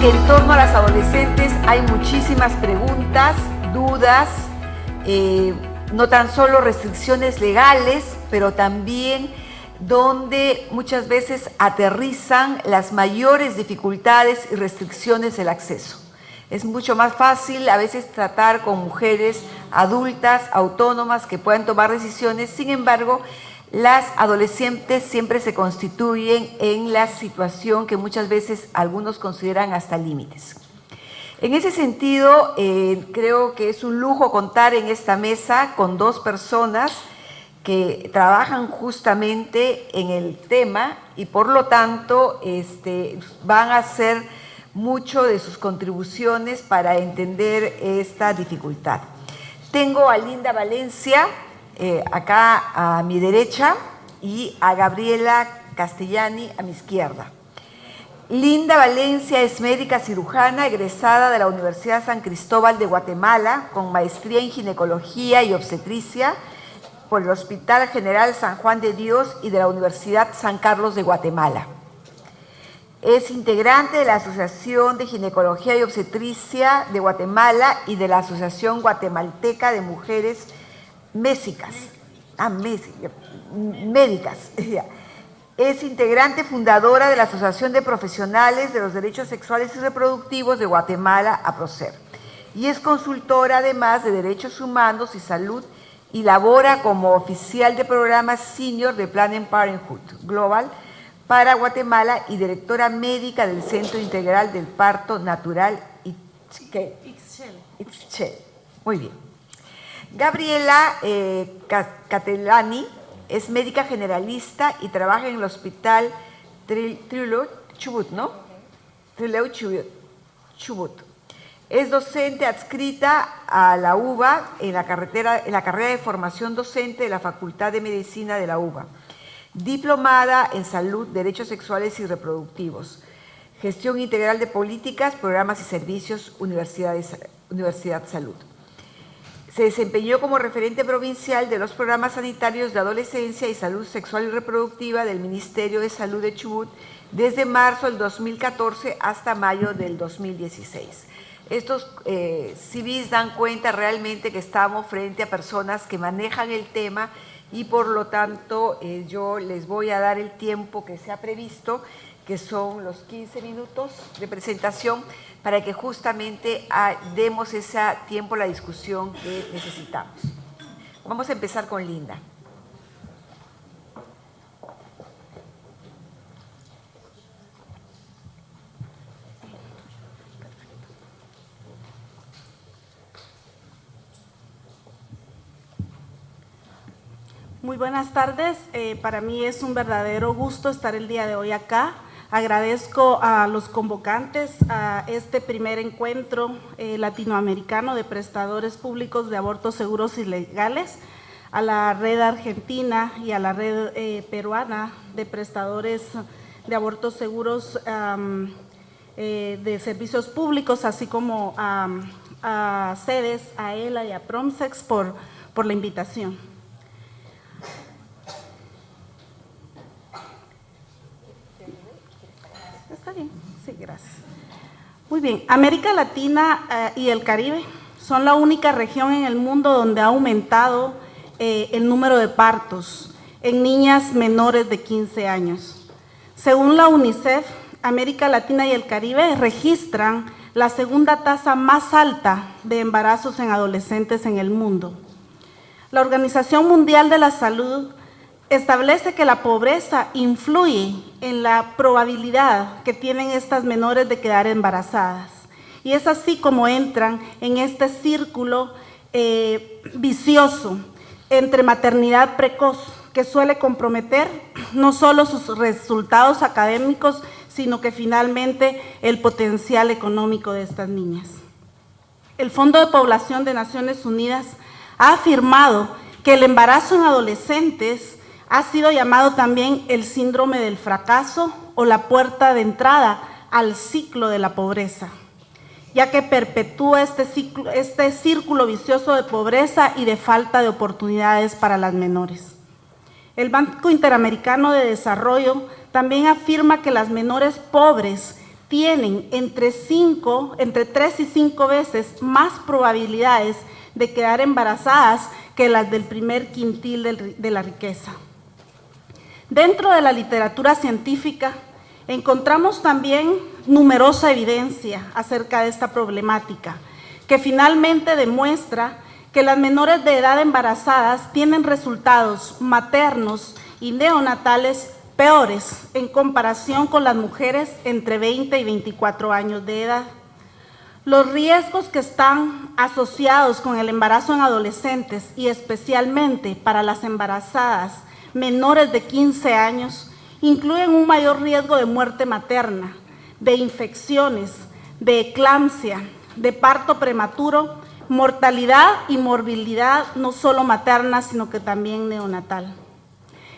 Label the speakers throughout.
Speaker 1: que en torno a las adolescentes hay muchísimas preguntas, dudas, no tan solo restricciones legales, pero también donde muchas veces aterrizan las mayores dificultades y restricciones del acceso. Es mucho más fácil a veces tratar con mujeres adultas, autónomas, que puedan tomar decisiones. Sin embargo, las adolescentes siempre se constituyen en la situación que muchas veces algunos consideran hasta límites. En ese sentido, creo que es un lujo contar en esta mesa con dos personas que trabajan justamente en el tema y por lo tanto van a hacer mucho de sus contribuciones para entender esta dificultad. Tengo a Linda Valencia acá a mi derecha y a Gabriela Castellani a mi izquierda. Linda Valencia es médica cirujana egresada de la Universidad San Cristóbal de Guatemala con maestría en ginecología y obstetricia por el Hospital General San Juan de Dios y de la Universidad San Carlos de Guatemala. Es integrante de la Asociación de Ginecología y Obstetricia de Guatemala y de la Asociación Guatemalteca de Mujeres Médicas. Es integrante fundadora de la Asociación de Profesionales de los Derechos Sexuales y Reproductivos de Guatemala, APROCER, y es consultora además de Derechos Humanos y Salud y labora como oficial de programas senior de Planned Parenthood Global para Guatemala y directora médica del Centro Integral del Parto Natural Ixchel. Muy bien. Gabriela Castellani es médica generalista y trabaja en el Hospital Trelew Chubut, ¿no? Trelew Chubut. Es docente adscrita a la UBA en la carrera de formación docente de la Facultad de Medicina de la UBA. Diplomada en Salud, Derechos Sexuales y Reproductivos. Gestión Integral de Políticas, Programas y Servicios, Universidad Salud. Se desempeñó como referente provincial de los programas sanitarios de adolescencia y salud sexual y reproductiva del Ministerio de Salud de Chubut desde marzo del 2014 hasta mayo del 2016. Estos CVs dan cuenta realmente que estamos frente a personas que manejan el tema y por lo tanto yo les voy a dar el tiempo que se ha previsto, que son los 15 minutos de presentación, para que justamente demos ese tiempo a la discusión que necesitamos. Vamos a empezar con Linda.
Speaker 2: Muy buenas tardes. Para mí es un verdadero gusto estar el día de hoy acá. Agradezco a los convocantes a este primer encuentro latinoamericano de prestadores públicos de abortos seguros y legales, a la red argentina y a la red peruana de prestadores de abortos seguros de servicios públicos, así como a CEDES, a ELA y a PROMSEX por la invitación. Está bien, sí, gracias. Muy bien, América Latina y el Caribe son la única región en el mundo donde ha aumentado el número de partos en niñas menores de 15 años. Según la UNICEF, América Latina y el Caribe registran la segunda tasa más alta de embarazos en adolescentes en el mundo. La Organización Mundial de la Salud establece que la pobreza influye en la probabilidad que tienen estas menores de quedar embarazadas. Y es así como entran en este círculo vicioso entre maternidad precoz, que suele comprometer no solo sus resultados académicos, sino que finalmente el potencial económico de estas niñas. El Fondo de Población de Naciones Unidas ha afirmado que el embarazo en adolescentes ha sido llamado también el síndrome del fracaso o la puerta de entrada al ciclo de la pobreza, ya que perpetúa este círculo vicioso de pobreza y de falta de oportunidades para las menores. El Banco Interamericano de Desarrollo también afirma que las menores pobres tienen entre 3 y 5 veces más probabilidades de quedar embarazadas que las del primer quintil de la riqueza. Dentro de la literatura científica encontramos también numerosa evidencia acerca de esta problemática, que finalmente demuestra que las menores de edad embarazadas tienen resultados maternos y neonatales peores en comparación con las mujeres entre 20 y 24 años de edad. Los riesgos que están asociados con el embarazo en adolescentes y especialmente para las embarazadas menores de 15 años incluyen un mayor riesgo de muerte materna, de infecciones, de eclampsia, de parto prematuro, mortalidad y morbilidad no solo materna, sino que también neonatal.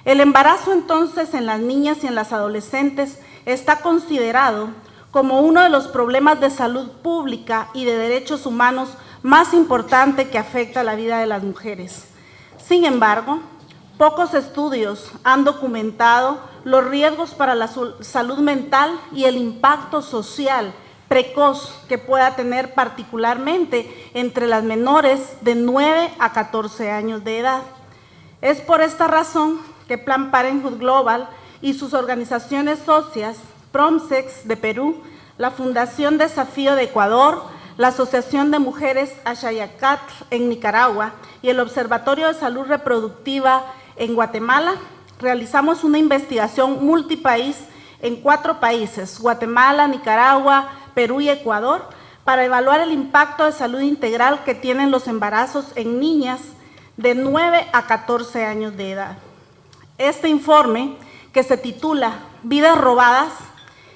Speaker 2: El embarazo entonces en las niñas y en las adolescentes está considerado como uno de los problemas de salud pública y de derechos humanos más importante que afecta a la vida de las mujeres. Sin embargo, pocos estudios han documentado los riesgos para la salud mental y el impacto social precoz que pueda tener particularmente entre las menores de 9 a 14 años de edad. Es por esta razón que Planned Parenthood Global y sus organizaciones socias, PROMSEX de Perú, la Fundación Desafío de Ecuador, la Asociación de Mujeres Axayacatl en Nicaragua y el Observatorio de Salud Reproductiva en Guatemala, realizamos una investigación multipaís en 4 países, Guatemala, Nicaragua, Perú y Ecuador, para evaluar el impacto de salud integral que tienen los embarazos en niñas de 9 a 14 años de edad. Este informe, que se titula Vidas robadas,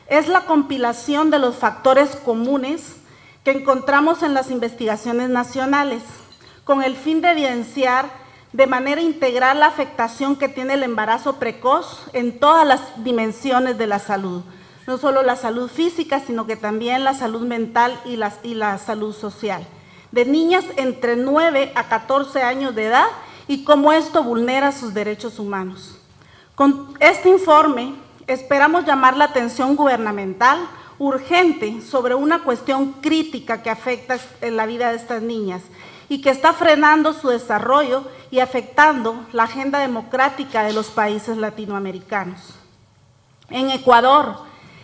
Speaker 2: es la compilación de los factores comunes que encontramos en las investigaciones nacionales, con el fin de evidenciar de manera integral la afectación que tiene el embarazo precoz en todas las dimensiones de la salud, no solo la salud física, sino que también la salud mental y la salud social, de niñas entre 9 a 14 años de edad y cómo esto vulnera sus derechos humanos. Con este informe esperamos llamar la atención gubernamental urgente sobre una cuestión crítica que afecta en la vida de estas niñas y que está frenando su desarrollo y afectando la agenda democrática de los países latinoamericanos. En Ecuador,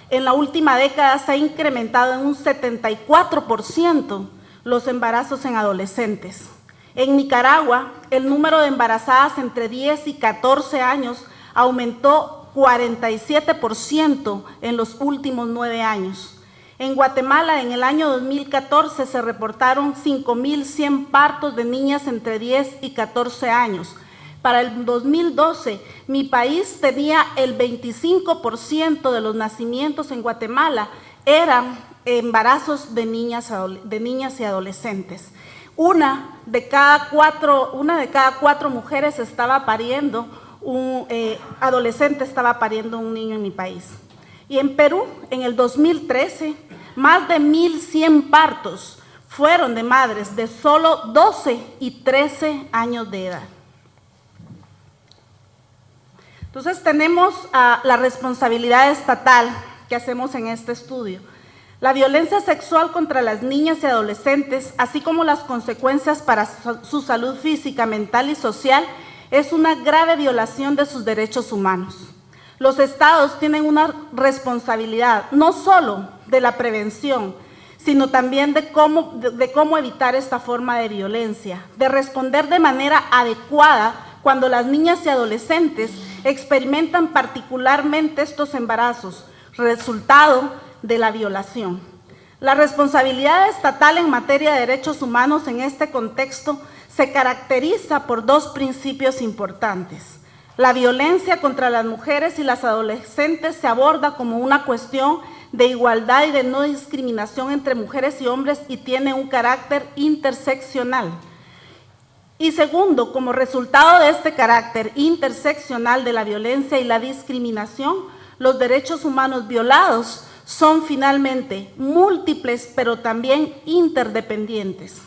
Speaker 2: en la última década se ha incrementado en un 74% los embarazos en adolescentes. En Nicaragua, el número de embarazadas entre 10 y 14 años aumentó 47% en los últimos 9 años. En Guatemala, en el año 2014, se reportaron 5.100 partos de niñas entre 10 y 14 años. Para el 2012, mi país tenía el 25% de los nacimientos en Guatemala eran embarazos de niñas y adolescentes. Una de cada cuatro mujeres estaba pariendo adolescente estaba pariendo un niño en mi país. Y en Perú, en el 2013, más de 1.100 partos fueron de madres de solo 12 y 13 años de edad. Entonces tenemos la responsabilidad estatal que hacemos en este estudio. La violencia sexual contra las niñas y adolescentes, así como las consecuencias para su salud física, mental y social, es una grave violación de sus derechos humanos. Los estados tienen una responsabilidad no solo de la prevención, sino también de cómo evitar esta forma de violencia, de responder de manera adecuada cuando las niñas y adolescentes experimentan particularmente estos embarazos, resultado de la violación. La responsabilidad estatal en materia de derechos humanos en este contexto se caracteriza por 2 principios importantes. La violencia contra las mujeres y las adolescentes se aborda como una cuestión de igualdad y de no discriminación entre mujeres y hombres y tiene un carácter interseccional. Y segundo, como resultado de este carácter interseccional de la violencia y la discriminación, los derechos humanos violados son finalmente múltiples, pero también interdependientes.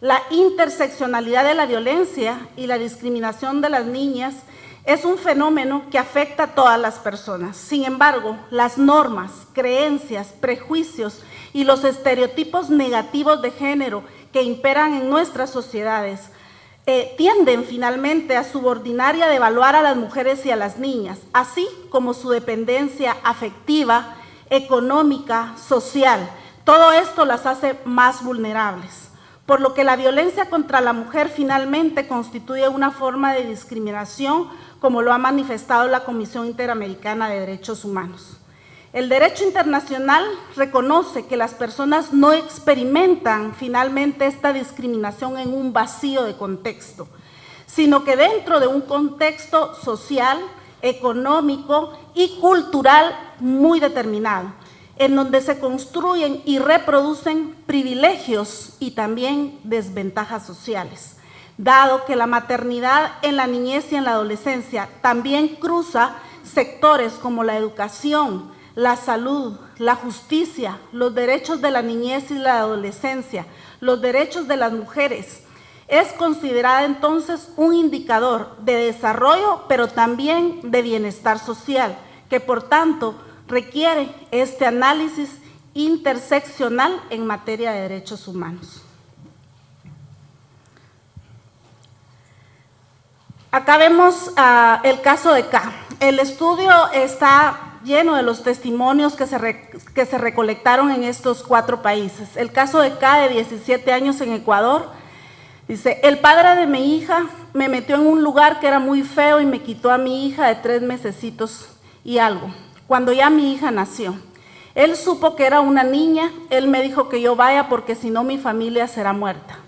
Speaker 2: La interseccionalidad de la violencia y la discriminación de las niñas Es un fenómeno que afecta a todas las personas. Sin embargo, las normas, creencias, prejuicios y los estereotipos negativos de género que imperan en nuestras sociedades tienden finalmente a subordinar y a devaluar a las mujeres y a las niñas, así como su dependencia afectiva, económica, social. Todo esto las hace más vulnerables, por lo que la violencia contra la mujer finalmente constituye una forma de discriminación, como lo ha manifestado la Comisión Interamericana de Derechos Humanos. El derecho internacional reconoce que las personas no experimentan finalmente esta discriminación en un vacío de contexto, sino que dentro de un contexto social, económico y cultural muy determinado, en donde se construyen y reproducen privilegios y también desventajas sociales, dado que la maternidad en la niñez y en la adolescencia también cruza sectores como la educación, la salud, la justicia, los derechos de la niñez y la adolescencia, los derechos de las mujeres. Es considerada entonces un indicador de desarrollo, pero también de bienestar social, que por tanto requiere este análisis interseccional en materia de derechos humanos. Acá vemos el caso de K. El estudio está lleno de los testimonios que se recolectaron en estos 4 países. El caso de K, de 17 años en Ecuador, dice: el padre de mi hija me metió en un lugar que era muy feo y me quitó a mi hija de 3 mesecitos y algo, cuando ya mi hija nació. Él supo que era una niña, él me dijo que yo vaya porque si no mi familia será muerta.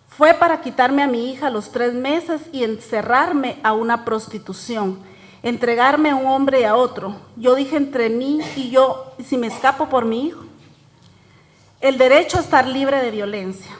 Speaker 2: Fue para quitarme a mi hija a los 3 meses y encerrarme a una prostitución, entregarme a un hombre y a otro. Yo dije entre mí y yo, si me escapo por mi hijo. El derecho a estar libre de violencia.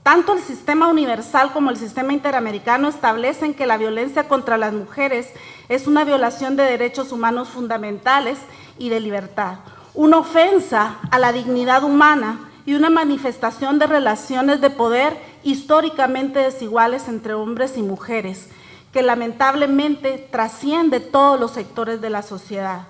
Speaker 2: Tanto el sistema universal como el sistema interamericano establecen que la violencia contra las mujeres es una violación de derechos humanos fundamentales y de libertad, una ofensa a la dignidad humana y una manifestación de relaciones de poder históricamente desiguales entre hombres y mujeres, que lamentablemente trasciende todos los sectores de la sociedad.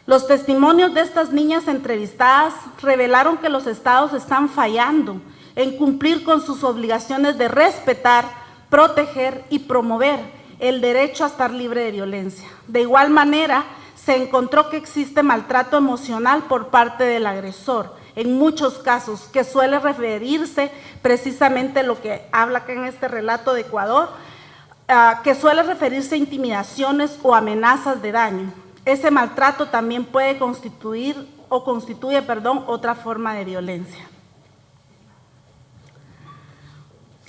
Speaker 2: Los testimonios de estas niñas entrevistadas revelaron que los estados están fallando en cumplir con sus obligaciones de respetar, proteger y promover el derecho a estar libre de violencia. De igual manera, se encontró que existe maltrato emocional por parte del agresor, en muchos casos, que suele referirse precisamente a lo que habla acá en este relato de Ecuador, que suele referirse a intimidaciones o amenazas de daño. Ese maltrato también puede constituye otra forma de violencia.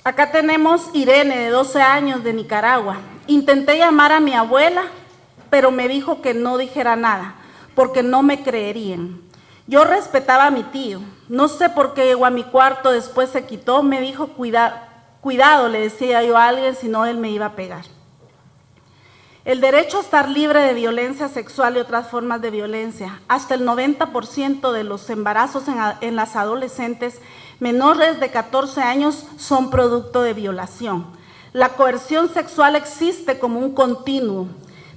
Speaker 2: Acá tenemos Irene, de 12 años, de Nicaragua. Intenté llamar a mi abuela, pero me dijo que no dijera nada, porque no me creerían. Yo respetaba a mi tío. No sé por qué llegó a mi cuarto, después se quitó, me dijo, cuidado, le decía yo a alguien, si no él me iba a pegar. El derecho a estar libre de violencia sexual y otras formas de violencia. Hasta el 90% de los embarazos en las adolescentes menores de 14 años son producto de violación. La coerción sexual existe como un continuo,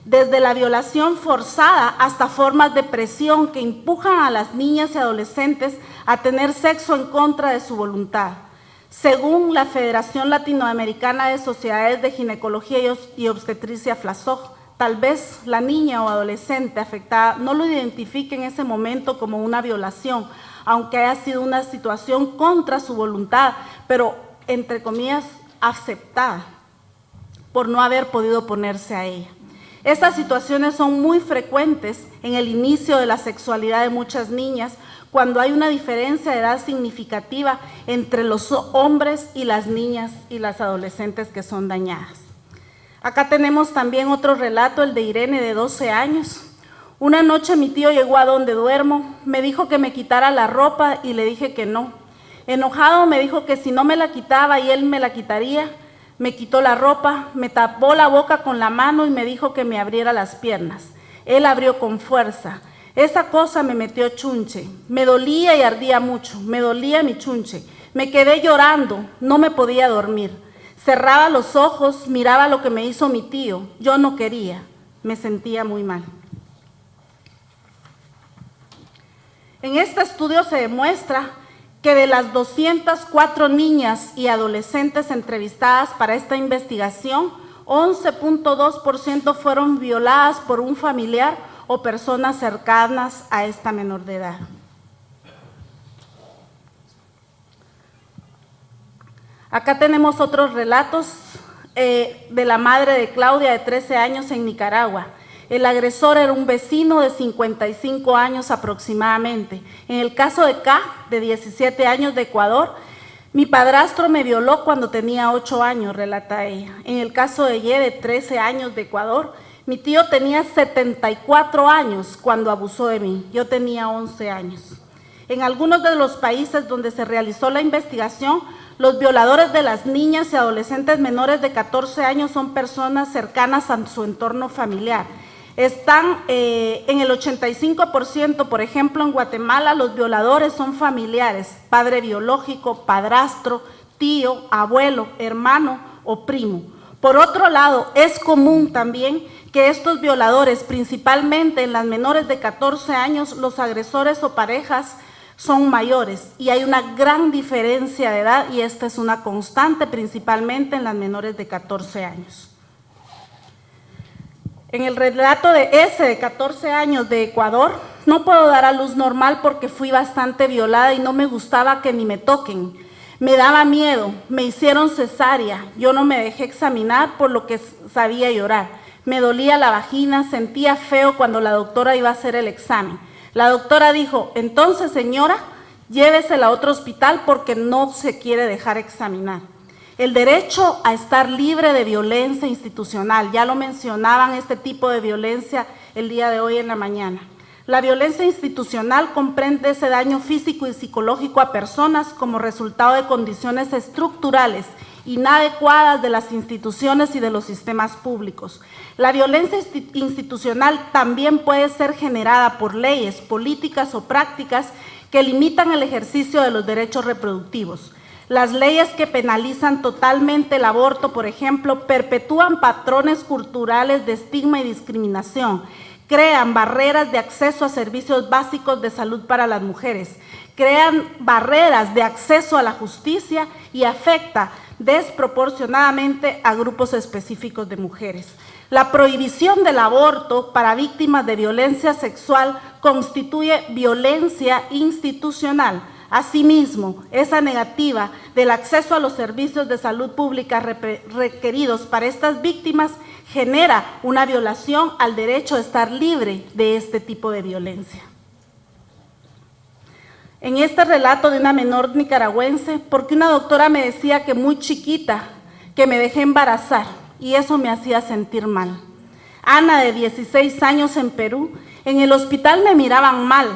Speaker 2: desde la violación forzada hasta formas de presión que empujan a las niñas y adolescentes a tener sexo en contra de su voluntad. Según la Federación Latinoamericana de Sociedades de Ginecología y Obstetricia, FLASOG, tal vez la niña o adolescente afectada no lo identifique en ese momento como una violación, aunque haya sido una situación contra su voluntad, pero entre comillas aceptada por no haber podido oponerse a ella. Estas situaciones son muy frecuentes en el inicio de la sexualidad de muchas niñas, cuando hay una diferencia de edad significativa entre los hombres y las niñas y las adolescentes que son dañadas. Acá tenemos también otro relato, el de Irene, de 12 años. Una noche mi tío llegó a donde duermo, me dijo que me quitara la ropa y le dije que no. Enojado me dijo que si no me la quitaba y él me la quitaría. Me quitó la ropa, me tapó la boca con la mano y me dijo que me abriera las piernas. Él abrió con fuerza. Esa cosa me metió chunche. Me dolía y ardía mucho. Me dolía mi chunche. Me quedé llorando. No me podía dormir. Cerraba los ojos, miraba lo que me hizo mi tío. Yo no quería, me sentía muy mal. En este estudio se demuestra que de las 204 niñas y adolescentes entrevistadas para esta investigación, 11.2% fueron violadas por un familiar o personas cercanas a esta menor de edad. Acá tenemos otros relatos de la madre de Claudia, de 13 años, en Nicaragua. El agresor era un vecino de 55 años aproximadamente. En el caso de K, de 17 años, de Ecuador, mi padrastro me violó cuando tenía 8 años, relata ella. En el caso de Y, de 13 años, de Ecuador, mi tío tenía 74 años cuando abusó de mí. Yo tenía 11 años. En algunos de los países donde se realizó la investigación, los violadores de las niñas y adolescentes menores de 14 años son personas cercanas a su entorno familiar. Están en el 85%, por ejemplo, en Guatemala, los violadores son familiares, padre biológico, padrastro, tío, abuelo, hermano o primo. Por otro lado, es común también que estos violadores, principalmente en las menores de 14 años, los agresores o parejas son mayores y hay una gran diferencia de edad y esta es una constante, principalmente en las menores de 14 años. En el relato de S, de 14 años, de Ecuador, no puedo dar a luz normal porque fui bastante violada y no me gustaba que ni me toquen. Me daba miedo, me hicieron cesárea, yo no me dejé examinar por lo que sabía llorar. Me dolía la vagina, sentía feo cuando la doctora iba a hacer el examen. La doctora dijo, entonces señora, llévesela a otro hospital porque no se quiere dejar examinar. El derecho a estar libre de violencia institucional, ya lo mencionaban este tipo de violencia el día de hoy en la mañana. La violencia institucional comprende ese daño físico y psicológico a personas como resultado de condiciones estructurales inadecuadas de las instituciones y de los sistemas públicos. La violencia institucional también puede ser generada por leyes, políticas o prácticas que limitan el ejercicio de los derechos reproductivos. Las leyes que penalizan totalmente el aborto, por ejemplo, perpetúan patrones culturales de estigma y discriminación, crean barreras de acceso a servicios básicos de salud para las mujeres, crean barreras de acceso a la justicia y afecta desproporcionadamente a grupos específicos de mujeres. La prohibición del aborto para víctimas de violencia sexual constituye violencia institucional. Asimismo, esa negativa del acceso a los servicios de salud pública requeridos para estas víctimas genera una violación al derecho a estar libre de este tipo de violencia. En este relato de una menor nicaragüense, porque una doctora me decía que muy chiquita, que me dejé embarazar, y eso me hacía sentir mal. Ana, de 16 años, en Perú, en el hospital me miraban mal.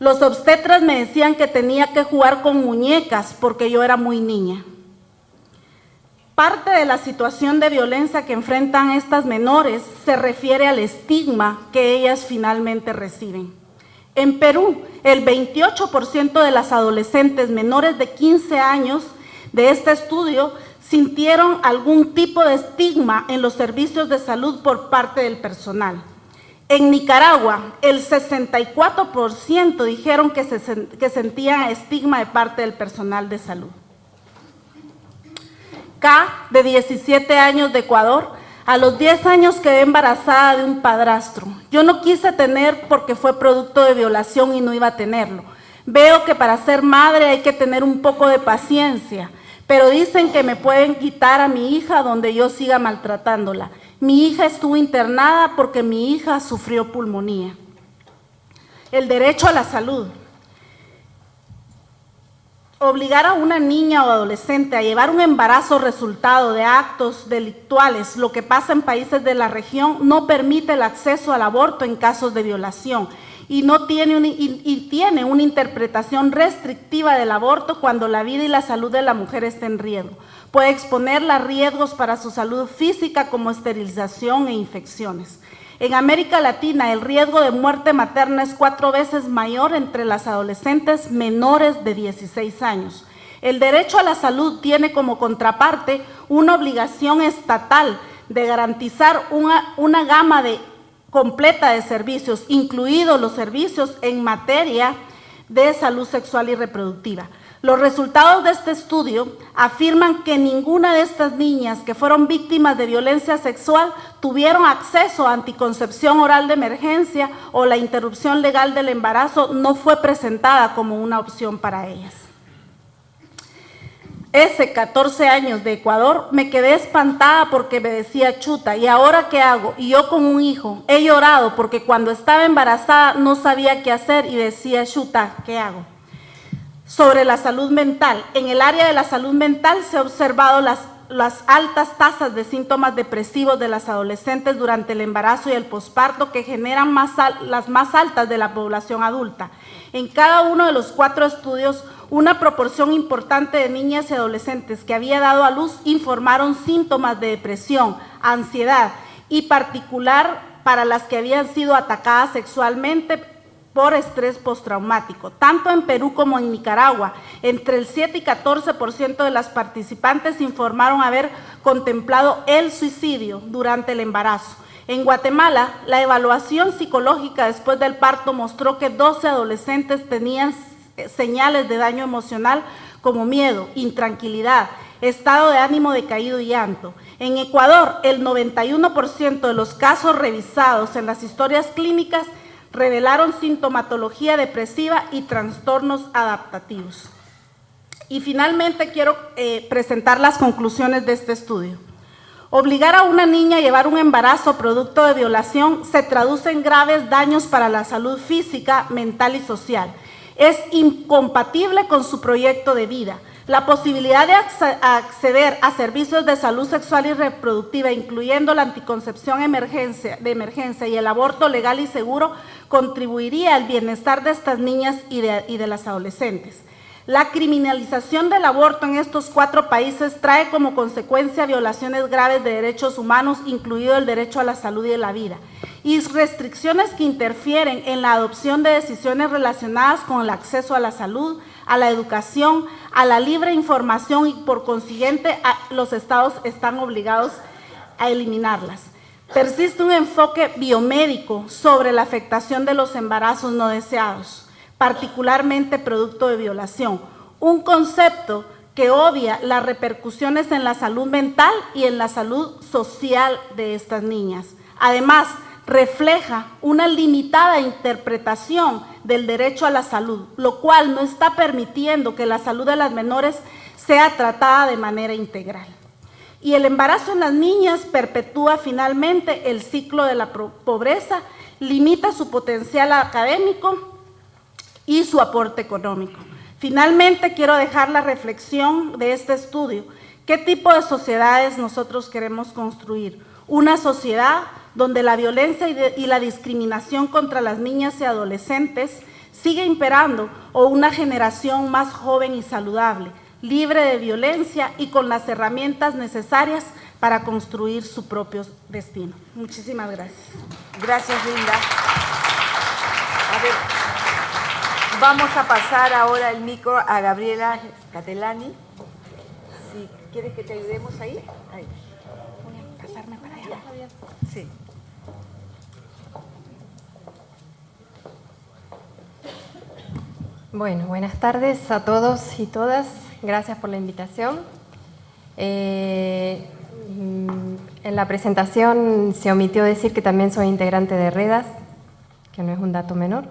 Speaker 2: Los obstetras me decían que tenía que jugar con muñecas porque yo era muy niña. Parte de la situación de violencia que enfrentan estas menores se refiere al estigma que ellas finalmente reciben. En Perú, el 28% de las adolescentes menores de 15 años de este estudio sintieron algún tipo de estigma en los servicios de salud por parte del personal. En Nicaragua, el 64% dijeron que sentían estigma de parte del personal de salud. K, de 17 años, de Ecuador, a los 10 años quedé embarazada de un padrastro. Yo no quise tener porque fue producto de violación y no iba a tenerlo. Veo que para ser madre hay que tener un poco de paciencia, pero dicen que me pueden quitar a mi hija donde yo siga maltratándola. Mi hija estuvo internada porque mi hija sufrió pulmonía. El derecho a la salud. Obligar a una niña o adolescente a llevar un embarazo resultado de actos delictuales, lo que pasa en países de la región, no permite el acceso al aborto en casos de violación y tiene una interpretación restrictiva del aborto cuando la vida y la salud de la mujer está en riesgo. Puede exponerla a riesgos para su salud física como esterilización e infecciones. En América Latina, el riesgo de muerte materna es 4 veces mayor entre las adolescentes menores de 16 años. El derecho a la salud tiene como contraparte una obligación estatal de garantizar una gama completa de servicios, incluidos los servicios en materia de salud sexual y reproductiva. Los resultados de este estudio afirman que ninguna de estas niñas que fueron víctimas de violencia sexual tuvieron acceso a anticoncepción oral de emergencia o la interrupción legal del embarazo no fue presentada como una opción para ellas. Ese 14 años de Ecuador me quedé espantada porque me decía, chuta, ¿y ahora qué hago? Y yo con un hijo he llorado porque cuando estaba embarazada no sabía qué hacer y decía, chuta, ¿qué hago? Sobre la salud mental. En el área de la salud mental se ha observado las altas tasas de síntomas depresivos de las adolescentes durante el embarazo y el posparto que generan las más altas de la población adulta. En cada uno de los 4 estudios, una proporción importante de niñas y adolescentes que había dado a luz informaron síntomas de depresión, ansiedad y particular para las que habían sido atacadas sexualmente por estrés postraumático. Tanto en Perú como en Nicaragua, entre el 7 y 14% de las participantes informaron haber contemplado el suicidio durante el embarazo. En Guatemala, la evaluación psicológica después del parto mostró que 12 adolescentes tenían señales de daño emocional como miedo, intranquilidad, estado de ánimo decaído y llanto. En Ecuador, el 91% de los casos revisados en las historias clínicas revelaron sintomatología depresiva y trastornos adaptativos. Y finalmente quiero presentar las conclusiones de este estudio. Obligar a una niña a llevar un embarazo producto de violación se traduce en graves daños para la salud física, mental y social. Es incompatible con su proyecto de vida. La posibilidad de acceder a servicios de salud sexual y reproductiva, incluyendo la anticoncepción de emergencia y el aborto legal y seguro, contribuiría al bienestar de estas niñas y de las adolescentes. La criminalización del aborto en estos 4 países trae como consecuencia violaciones graves de derechos humanos, incluido el derecho a la salud y a la vida, y restricciones que interfieren en la adopción de decisiones relacionadas con el acceso a la salud, a la educación, a la libre información y por consiguiente los estados están obligados a eliminarlas. Persiste un enfoque biomédico sobre la afectación de los embarazos no deseados, particularmente producto de violación, un concepto que obvia las repercusiones en la salud mental y en la salud social de estas niñas. Además, refleja una limitada interpretación del derecho a la salud, lo cual no está permitiendo que la salud de las menores sea tratada de manera integral. Y el embarazo en las niñas perpetúa finalmente el ciclo de la pobreza, limita su potencial académico y su aporte económico. Finalmente, quiero dejar la reflexión de este estudio. ¿Qué tipo de sociedades nosotros queremos construir? Una sociedad donde la violencia y la discriminación contra las niñas y adolescentes sigue imperando, o una generación más joven y saludable, libre de violencia y con las herramientas necesarias para construir su propio destino. Muchísimas gracias.
Speaker 1: Gracias, Linda. A ver, vamos a pasar ahora el micro a Gabriela Catelani. Si quieres que te ayudemos ahí. Ahí. Voy a pasarme para allá. Sí.
Speaker 3: Bueno, buenas tardes a todos y todas. Gracias por la invitación. En la presentación se omitió decir que también soy integrante de REDAS, que no es un dato menor.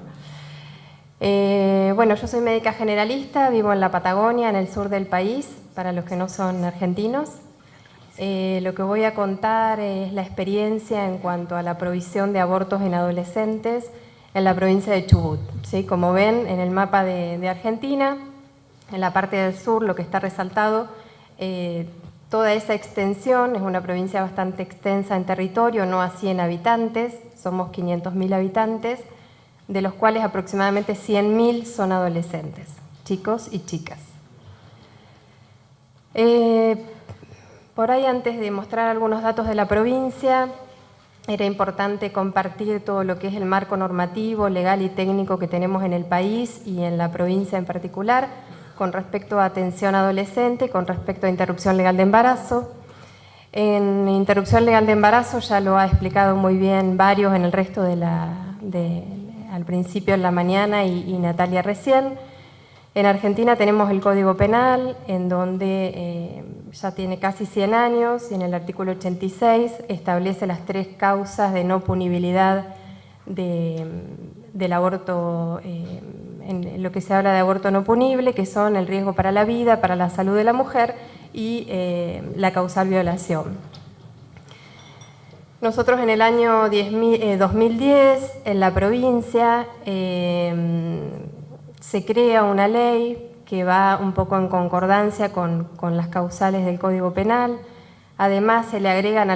Speaker 3: Bueno, yo soy médica generalista, vivo en la Patagonia, en el sur del país, para los que no son argentinos. Lo que voy a contar es la experiencia en cuanto a la provisión de abortos en adolescentes en la provincia de Chubut. ¿Sí? Como ven en el mapa de Argentina, en la parte del sur lo que está resaltado, toda esa extensión es una provincia bastante extensa en territorio, no a 100 habitantes, somos 500.000 habitantes, de los cuales aproximadamente 100.000 son adolescentes, chicos y chicas. Por ahí, antes de mostrar algunos datos de la provincia, era importante compartir todo lo que es el marco normativo, legal y técnico que tenemos en el país y en la provincia en particular, con respecto a atención adolescente, con respecto a interrupción legal de embarazo. En interrupción legal de embarazo ya lo ha explicado muy bien varios en el resto al principio en la mañana y Natalia recién. En Argentina tenemos el Código Penal, en donde ya tiene casi 100 años, y en el artículo 86 establece las 3 causas de no punibilidad del aborto, en lo que se habla de aborto no punible, que son el riesgo para la vida, para la salud de la mujer y la causal violación. Nosotros en el año 2010, en la provincia, se crea una ley que va un poco en concordancia con las causales del Código Penal. Además, se le agregan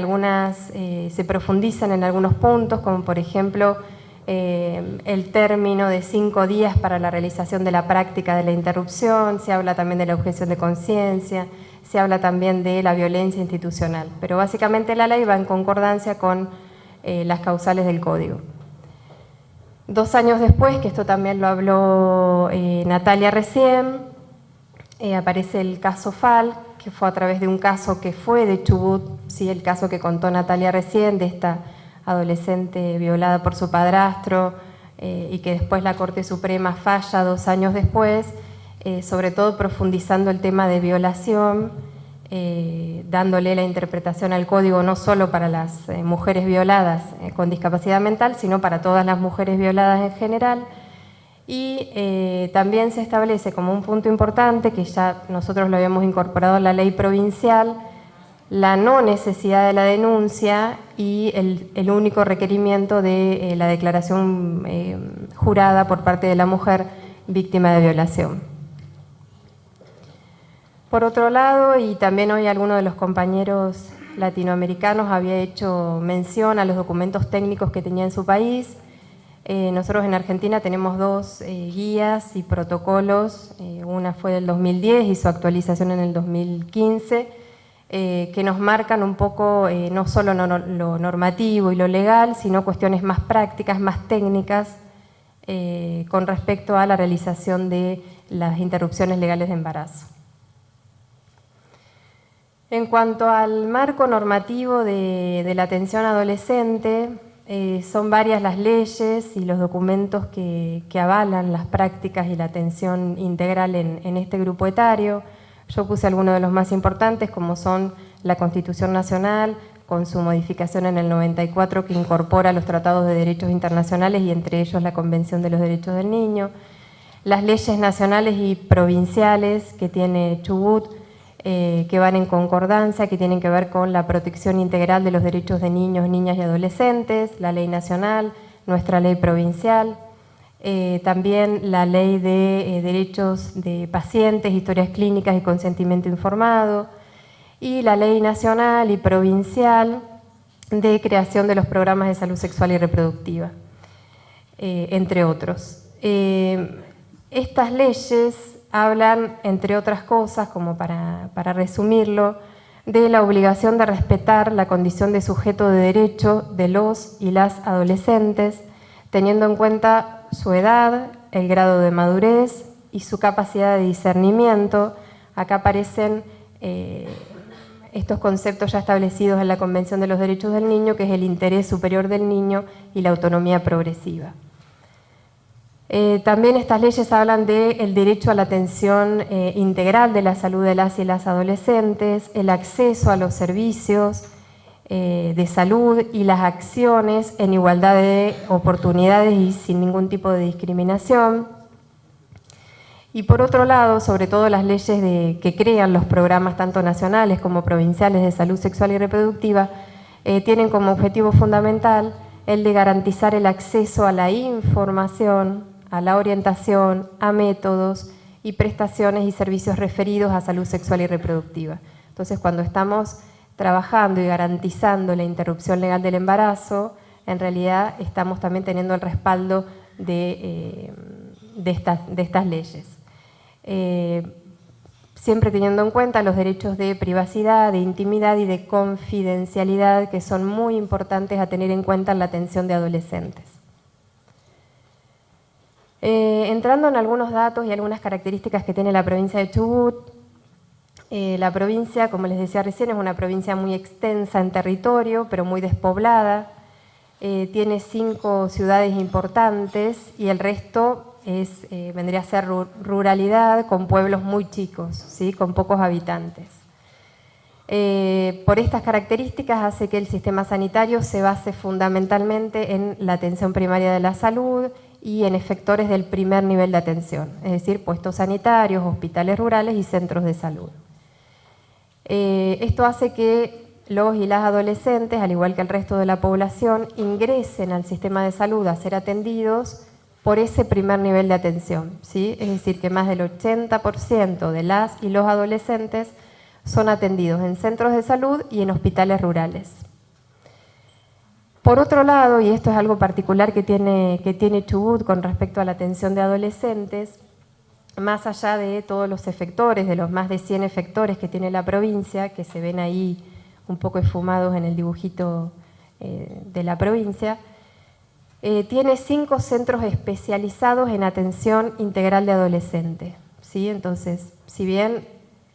Speaker 3: se profundizan en algunos puntos, como por ejemplo el término de 5 días para la realización de la práctica de la interrupción, se habla también de la objeción de conciencia, se habla también de la violencia institucional. Pero básicamente la ley va en concordancia con las causales del Código. 2 años después, que esto también lo habló Natalia recién, aparece el caso FAL, que fue a través de un caso que fue de Chubut, sí, el caso que contó Natalia recién, de esta adolescente violada por su padrastro, y que después la Corte Suprema falla 2 años después, sobre todo profundizando el tema de violación, dándole la interpretación al código no solo para las mujeres violadas con discapacidad mental, sino para todas las mujeres violadas en general. Y también se establece como un punto importante, que ya nosotros lo habíamos incorporado en la ley provincial, la no necesidad de la denuncia y el único requerimiento de la declaración jurada por parte de la mujer víctima de violación. Por otro lado, y también hoy alguno de los compañeros latinoamericanos había hecho mención a los documentos técnicos que tenía en su país. Nosotros en Argentina tenemos 2 guías y protocolos, una fue del 2010 y su actualización en el 2015, que nos marcan un poco no solo lo normativo y lo legal, sino cuestiones más prácticas, más técnicas, con respecto a la realización de las interrupciones legales de embarazo. En cuanto al marco normativo de la atención adolescente, son varias las leyes y los documentos que avalan las prácticas y la atención integral en este grupo etario. Yo puse algunos de los más importantes, como son la Constitución Nacional, con su modificación en el 94, que incorpora los tratados de derechos internacionales y entre ellos la Convención de los Derechos del Niño, las leyes nacionales y provinciales que tiene Chubut, que van en concordancia, que tienen que ver con la protección integral de los derechos de niños, niñas y adolescentes, la ley nacional, nuestra ley provincial, también la ley de derechos de pacientes, historias clínicas y consentimiento informado, y la ley nacional y provincial de creación de los programas de salud sexual y reproductiva, entre otros. Estas leyes hablan, entre otras cosas, como para resumirlo, de la obligación de respetar la condición de sujeto de derecho de los y las adolescentes, teniendo en cuenta su edad, el grado de madurez y su capacidad de discernimiento. Acá aparecen estos conceptos ya establecidos en la Convención de los Derechos del Niño, que es el interés superior del niño y la autonomía progresiva. También estas leyes hablan del derecho a la atención integral de la salud de las y las adolescentes, el acceso a los servicios de salud y las acciones en igualdad de oportunidades y sin ningún tipo de discriminación. Y por otro lado, sobre todo las leyes que crean los programas tanto nacionales como provinciales de salud sexual y reproductiva, tienen como objetivo fundamental el de garantizar el acceso a la información, a la orientación, a métodos y prestaciones y servicios referidos a salud sexual y reproductiva. Entonces, cuando estamos trabajando y garantizando la interrupción legal del embarazo, en realidad estamos también teniendo el respaldo de estas leyes. Siempre teniendo en cuenta los derechos de privacidad, de intimidad y de confidencialidad, que son muy importantes a tener en cuenta en la atención de adolescentes. Entrando en algunos datos y algunas características que tiene la provincia de Chubut, la provincia, como les decía recién, es una provincia muy extensa en territorio, pero muy despoblada. Tiene 5 ciudades importantes y el resto vendría a ser ruralidad con pueblos muy chicos, ¿sí? Con pocos habitantes. Por estas características hace que el sistema sanitario se base fundamentalmente en la atención primaria de la salud y en efectores del primer nivel de atención, es decir, puestos sanitarios, hospitales rurales y centros de salud. Esto hace que los y las adolescentes, al igual que el resto de la población, ingresen al sistema de salud a ser atendidos por ese primer nivel de atención, ¿sí? Es decir, que más del 80% de las y los adolescentes son atendidos en centros de salud y en hospitales rurales. Por otro lado, y esto es algo particular que tiene Chubut con respecto a la atención de adolescentes, más allá de todos los efectores, de los más de 100 efectores que tiene la provincia, que se ven ahí un poco esfumados en el dibujito de la provincia, tiene 5 centros especializados en atención integral de adolescentes, ¿sí? Entonces, si bien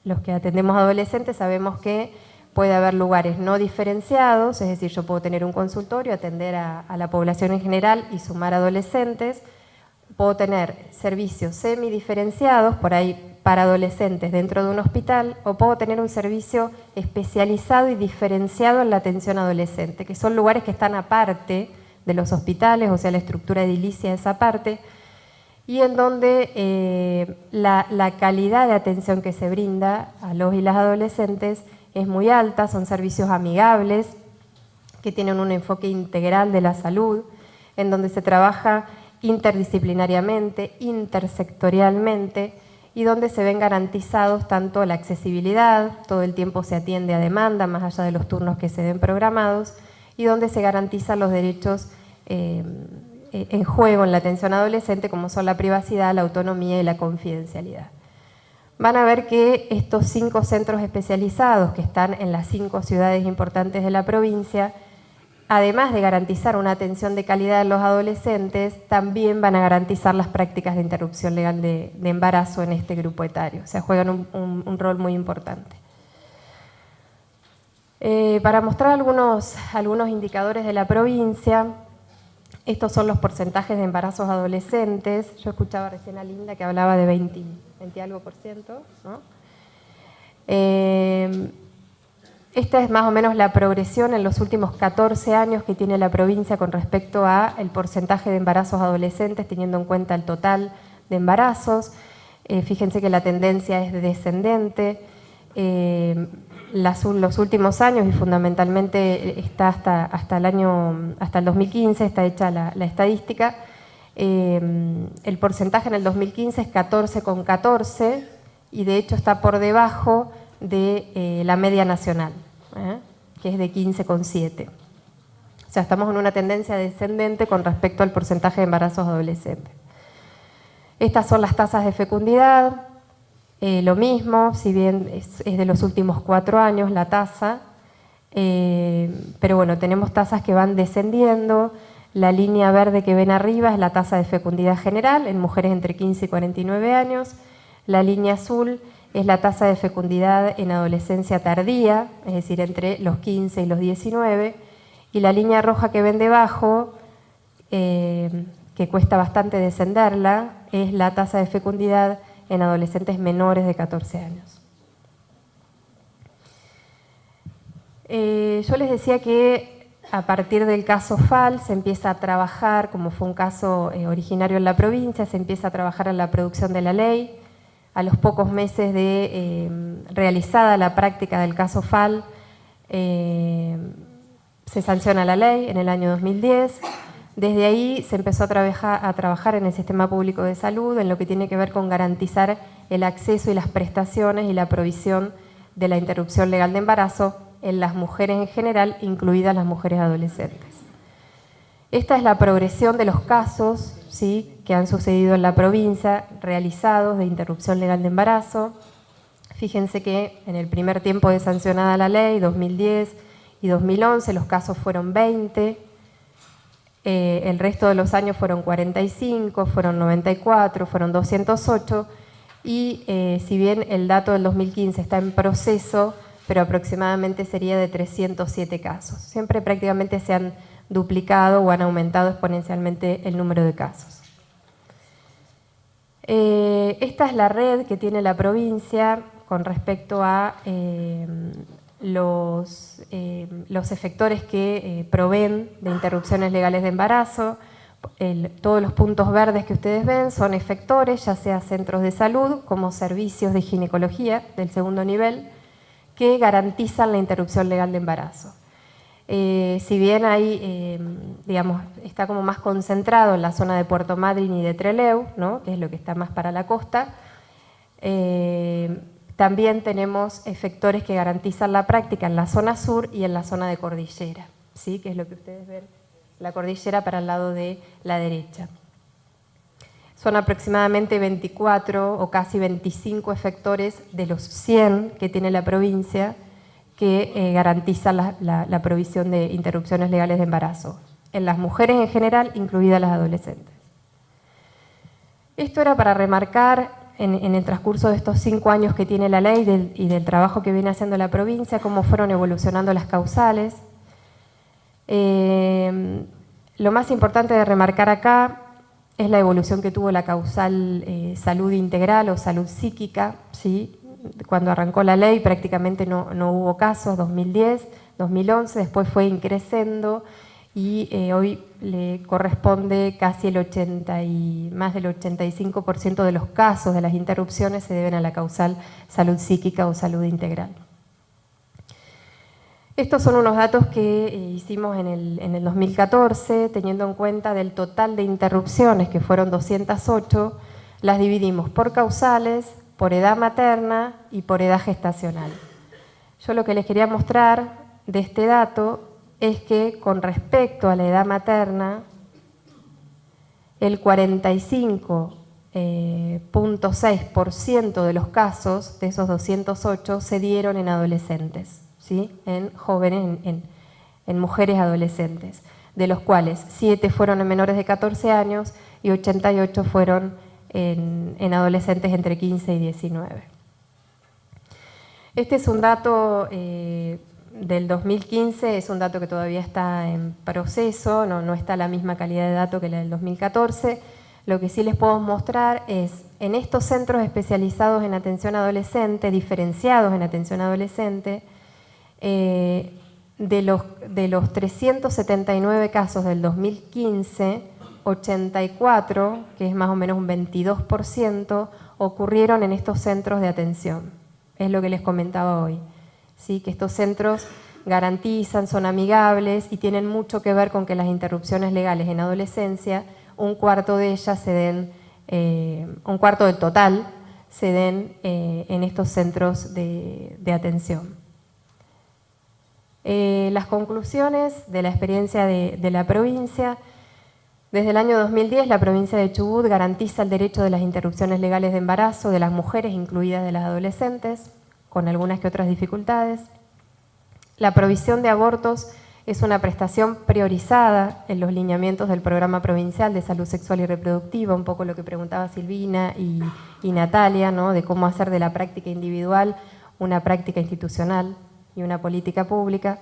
Speaker 3: los que atendemos adolescentes sabemos que puede haber lugares no diferenciados, es decir, yo puedo tener un consultorio, atender a la población en general y sumar adolescentes, puedo tener servicios semidiferenciados, por ahí para adolescentes dentro de un hospital, o puedo tener un servicio especializado y diferenciado en la atención adolescente, que son lugares que están aparte de los hospitales, o sea, la estructura edilicia es aparte, y en donde la calidad de atención que se brinda a los y las adolescentes es muy alta, son servicios amigables, que tienen un enfoque integral de la salud, en donde se trabaja interdisciplinariamente, intersectorialmente, y donde se ven garantizados tanto la accesibilidad, todo el tiempo se atiende a demanda, más allá de los turnos que se den programados, y donde se garantizan los derechos en juego en la atención adolescente, como son la privacidad, la autonomía y la confidencialidad. Van a ver que estos 5 centros especializados que están en las 5 ciudades importantes de la provincia, además de garantizar una atención de calidad en los adolescentes, también van a garantizar las prácticas de interrupción legal de embarazo en este grupo etario. O sea, juegan un rol muy importante. Para mostrar algunos indicadores de la provincia, estos son los porcentajes de embarazos adolescentes. Yo escuchaba recién a Linda que hablaba de 20 algo por ciento, ¿no? Esta es más o menos la progresión en los últimos 14 años que tiene la provincia con respecto al porcentaje de embarazos adolescentes, teniendo en cuenta el total de embarazos. Fíjense que la tendencia es descendente. Los últimos años, y fundamentalmente está hasta el 2015, está hecha la estadística, el porcentaje en el 2015 es 14,14 y de hecho está por debajo de la media nacional, que es de 15,7. O sea, estamos en una tendencia descendente con respecto al porcentaje de embarazos adolescentes. Estas son las tasas de fecundidad, lo mismo, si bien es de los últimos 4 años la tasa, pero bueno, tenemos tasas que van descendiendo. La línea verde que ven arriba es la tasa de fecundidad general en mujeres entre 15 y 49 años. La línea azul es la tasa de fecundidad en adolescencia tardía, es decir, entre los 15 y los 19. Y la línea roja que ven debajo, que cuesta bastante descenderla, es la tasa de fecundidad en adolescentes menores de 14 años. Yo les decía que a partir del caso FAL se empieza a trabajar, como fue un caso originario en la provincia, se empieza a trabajar en la producción de la ley. A los pocos meses de realizada la práctica del caso FAL, se sanciona la ley en el año 2010. Desde ahí se empezó a trabajar en el sistema público de salud, en lo que tiene que ver con garantizar el acceso y las prestaciones y la provisión de la interrupción legal de embarazo en las mujeres en general, incluidas las mujeres adolescentes. Esta es la progresión de los casos, ¿sí?, que han sucedido en la provincia realizados de interrupción legal de embarazo. Fíjense que en el primer tiempo de sancionada la ley, 2010 y 2011, los casos fueron 20. El resto de los años fueron 45, fueron 94, fueron 208 y si bien el dato del 2015 está en proceso, pero aproximadamente sería de 307 casos. Siempre prácticamente se han duplicado o han aumentado exponencialmente el número de casos. Esta es la red que tiene la provincia con respecto a los efectores que proveen de interrupciones legales de embarazo. Todos los puntos verdes que ustedes ven son efectores, ya sea centros de salud como servicios de ginecología del segundo nivel, que garantizan la interrupción legal de embarazo. Si bien ahí, digamos, está como más concentrado en la zona de Puerto Madryn y de Trelew, ¿no?, que es lo que está más para la costa, también tenemos efectores que garantizan la práctica en la zona sur y en la zona de cordillera, ¿sí?, que es lo que ustedes ven, la cordillera para el lado de la derecha. Son aproximadamente 24 o casi 25 efectores de los 100 que tiene la provincia que garantizan la provisión de interrupciones legales de embarazo, en las mujeres en general, incluidas las adolescentes. Esto era para remarcar en el transcurso de estos 5 años que tiene la ley y del trabajo que viene haciendo la provincia, cómo fueron evolucionando las causales. Lo más importante de remarcar acá es la evolución que tuvo la causal salud integral o salud psíquica, ¿sí? Cuando arrancó la ley prácticamente no hubo casos, 2010, 2011, después fue increciendo y hoy le corresponde casi más del 85% de los casos de las interrupciones se deben a la causal salud psíquica o salud integral. Estos son unos datos que hicimos en el 2014, teniendo en cuenta del total de interrupciones, que fueron 208, las dividimos por causales, por edad materna y por edad gestacional. Yo lo que les quería mostrar de este dato es que con respecto a la edad materna, el 45,6% de los casos de esos 208 se dieron en adolescentes, ¿sí?, en jóvenes, en mujeres adolescentes, de los cuales 7 fueron en menores de 14 años y 88 fueron en adolescentes entre 15 y 19. Este es un dato del 2015, es un dato que todavía está en proceso, no está a la misma calidad de dato que la del 2014. Lo que sí les puedo mostrar es, en estos centros especializados en atención adolescente, diferenciados en atención adolescente, de los 379 casos del 2015, 84, que es más o menos un 22%, ocurrieron en estos centros de atención. Es lo que les comentaba hoy, ¿sí?, que estos centros garantizan, son amigables y tienen mucho que ver con que las interrupciones legales en adolescencia, un cuarto de ellas se den, un cuarto del total se den en estos centros de atención. Las conclusiones de la experiencia de la provincia. Desde el año 2010, la provincia de Chubut garantiza el derecho de las interrupciones legales de embarazo de las mujeres, incluidas de las adolescentes, con algunas que otras dificultades. La provisión de abortos es una prestación priorizada en los lineamientos del Programa Provincial de Salud Sexual y Reproductiva, un poco lo que preguntaba Silvina y Natalia, ¿no?, de cómo hacer de la práctica individual una práctica institucional y una política pública,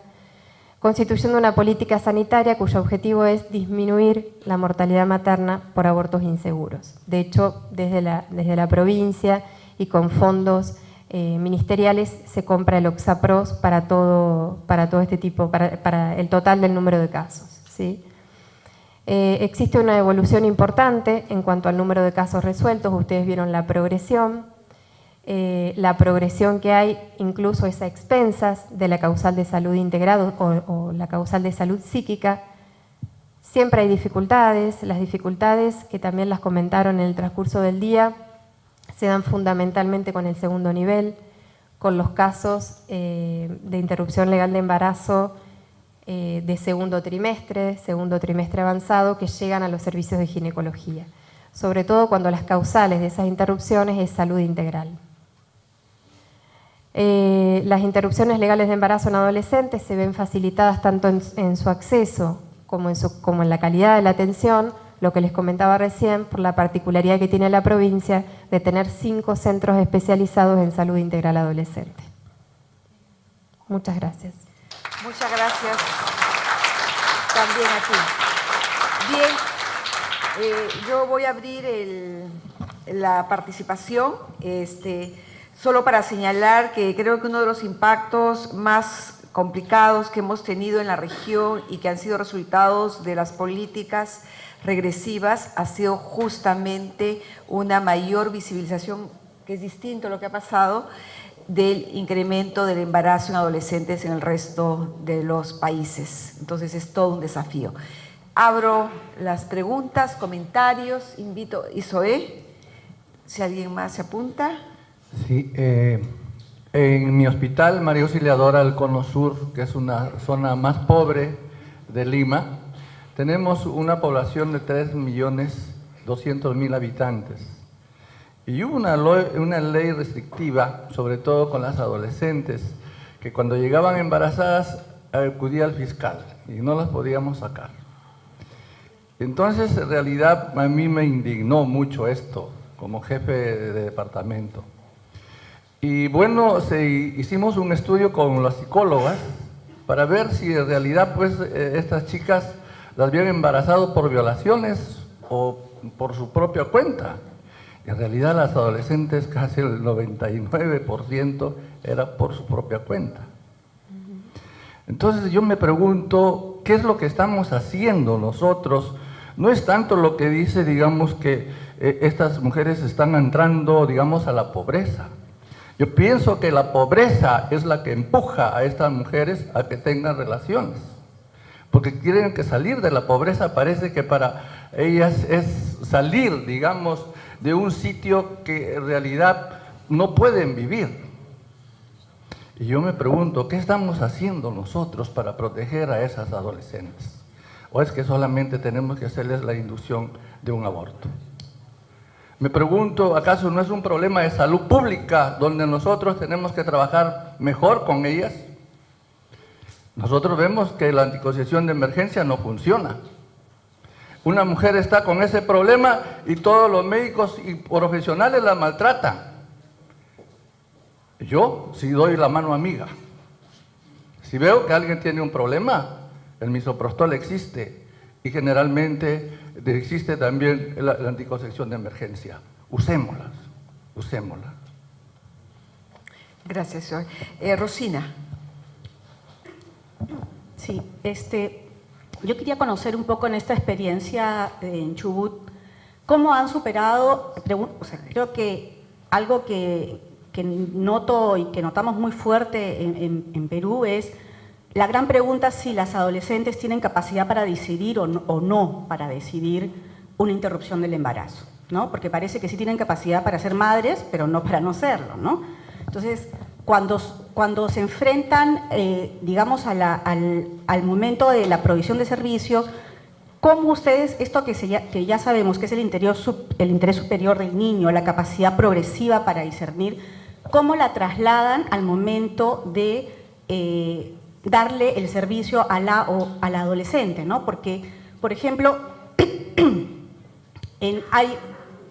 Speaker 3: constituyendo una política sanitaria cuyo objetivo es disminuir la mortalidad materna por abortos inseguros. De hecho, desde la provincia y con fondos ministeriales se compra el Oxapros para todo este tipo, para el total del número de casos, ¿sí? Existe una evolución importante en cuanto al número de casos resueltos. Ustedes vieron la progresión que hay incluso es a expensas de la causal de salud integral o la causal de salud psíquica. Siempre hay dificultades, las dificultades que también las comentaron en el transcurso del día se dan fundamentalmente con el segundo nivel, con los casos de interrupción legal de embarazo de segundo trimestre avanzado que llegan a los servicios de ginecología, sobre todo cuando las causales de esas interrupciones es salud integral. Las interrupciones legales de embarazo en adolescentes se ven facilitadas tanto en su acceso como en la calidad de la atención, lo que les comentaba recién, por la particularidad que tiene la provincia de tener 5 centros especializados en salud integral adolescente. Muchas gracias.
Speaker 1: Muchas gracias también a ti. Bien, yo voy a abrir la participación, solo para señalar que creo que uno de los impactos más complicados que hemos tenido en la región y que han sido resultados de las políticas regresivas ha sido justamente una mayor visibilización, que es distinto a lo que ha pasado, del incremento del embarazo en adolescentes en el resto de los países. Entonces es todo un desafío. Abro las preguntas, comentarios, invito a Isoé, si alguien más se apunta.
Speaker 4: Sí, en mi hospital, María Auxiliadora del Cono Sur, que es una zona más pobre de Lima, tenemos una población de 3.200.000 habitantes. Y hubo una ley restrictiva, sobre todo con las adolescentes, que cuando llegaban embarazadas acudía al fiscal y no las podíamos sacar. Entonces, en realidad, a mí me indignó mucho esto, como jefe de departamento. Y bueno, hicimos un estudio con las psicólogas para ver si en realidad pues, estas chicas las habían embarazado por violaciones o por su propia cuenta. Y en realidad las adolescentes, casi el 99% era por su propia cuenta. Entonces yo me pregunto, ¿qué es lo que estamos haciendo nosotros? No es tanto lo que dice, digamos, que estas mujeres están entrando, digamos, a la pobreza. Yo pienso que la pobreza es la que empuja a estas mujeres a que tengan relaciones. Porque quieren que salir de la pobreza, parece que para ellas es salir, digamos, de un sitio que en realidad no pueden vivir. Y yo me pregunto, ¿qué estamos haciendo nosotros para proteger a esas adolescentes? ¿O es que solamente tenemos que hacerles la inducción de un aborto? Me pregunto, ¿acaso no es un problema de salud pública donde nosotros tenemos que trabajar mejor con ellas? Nosotros vemos que la anticoncepción de emergencia no funciona. Una mujer está con ese problema y todos los médicos y profesionales la maltratan. Yo sí doy la mano amiga. Si veo que alguien tiene un problema, el misoprostol existe y generalmente existe también la anticoncepción de emergencia. Usémoslas, usémoslas.
Speaker 1: Gracias, Zoe. Rosina.
Speaker 2: Sí, yo quería conocer un poco en esta experiencia en Chubut, cómo han superado, o sea, creo que algo que noto y que notamos muy fuerte en Perú es la gran pregunta si las adolescentes tienen capacidad para decidir o no para decidir una interrupción del embarazo, ¿no? Porque parece que sí tienen capacidad para ser madres, pero no para no serlo, ¿no? Entonces, cuando se enfrentan, digamos, al momento de la provisión de servicios, ¿cómo ustedes, esto que ya sabemos que es el interés superior del niño, la capacidad progresiva para discernir, cómo la trasladan al momento de darle el servicio a la adolescente, ¿no? Porque, por ejemplo,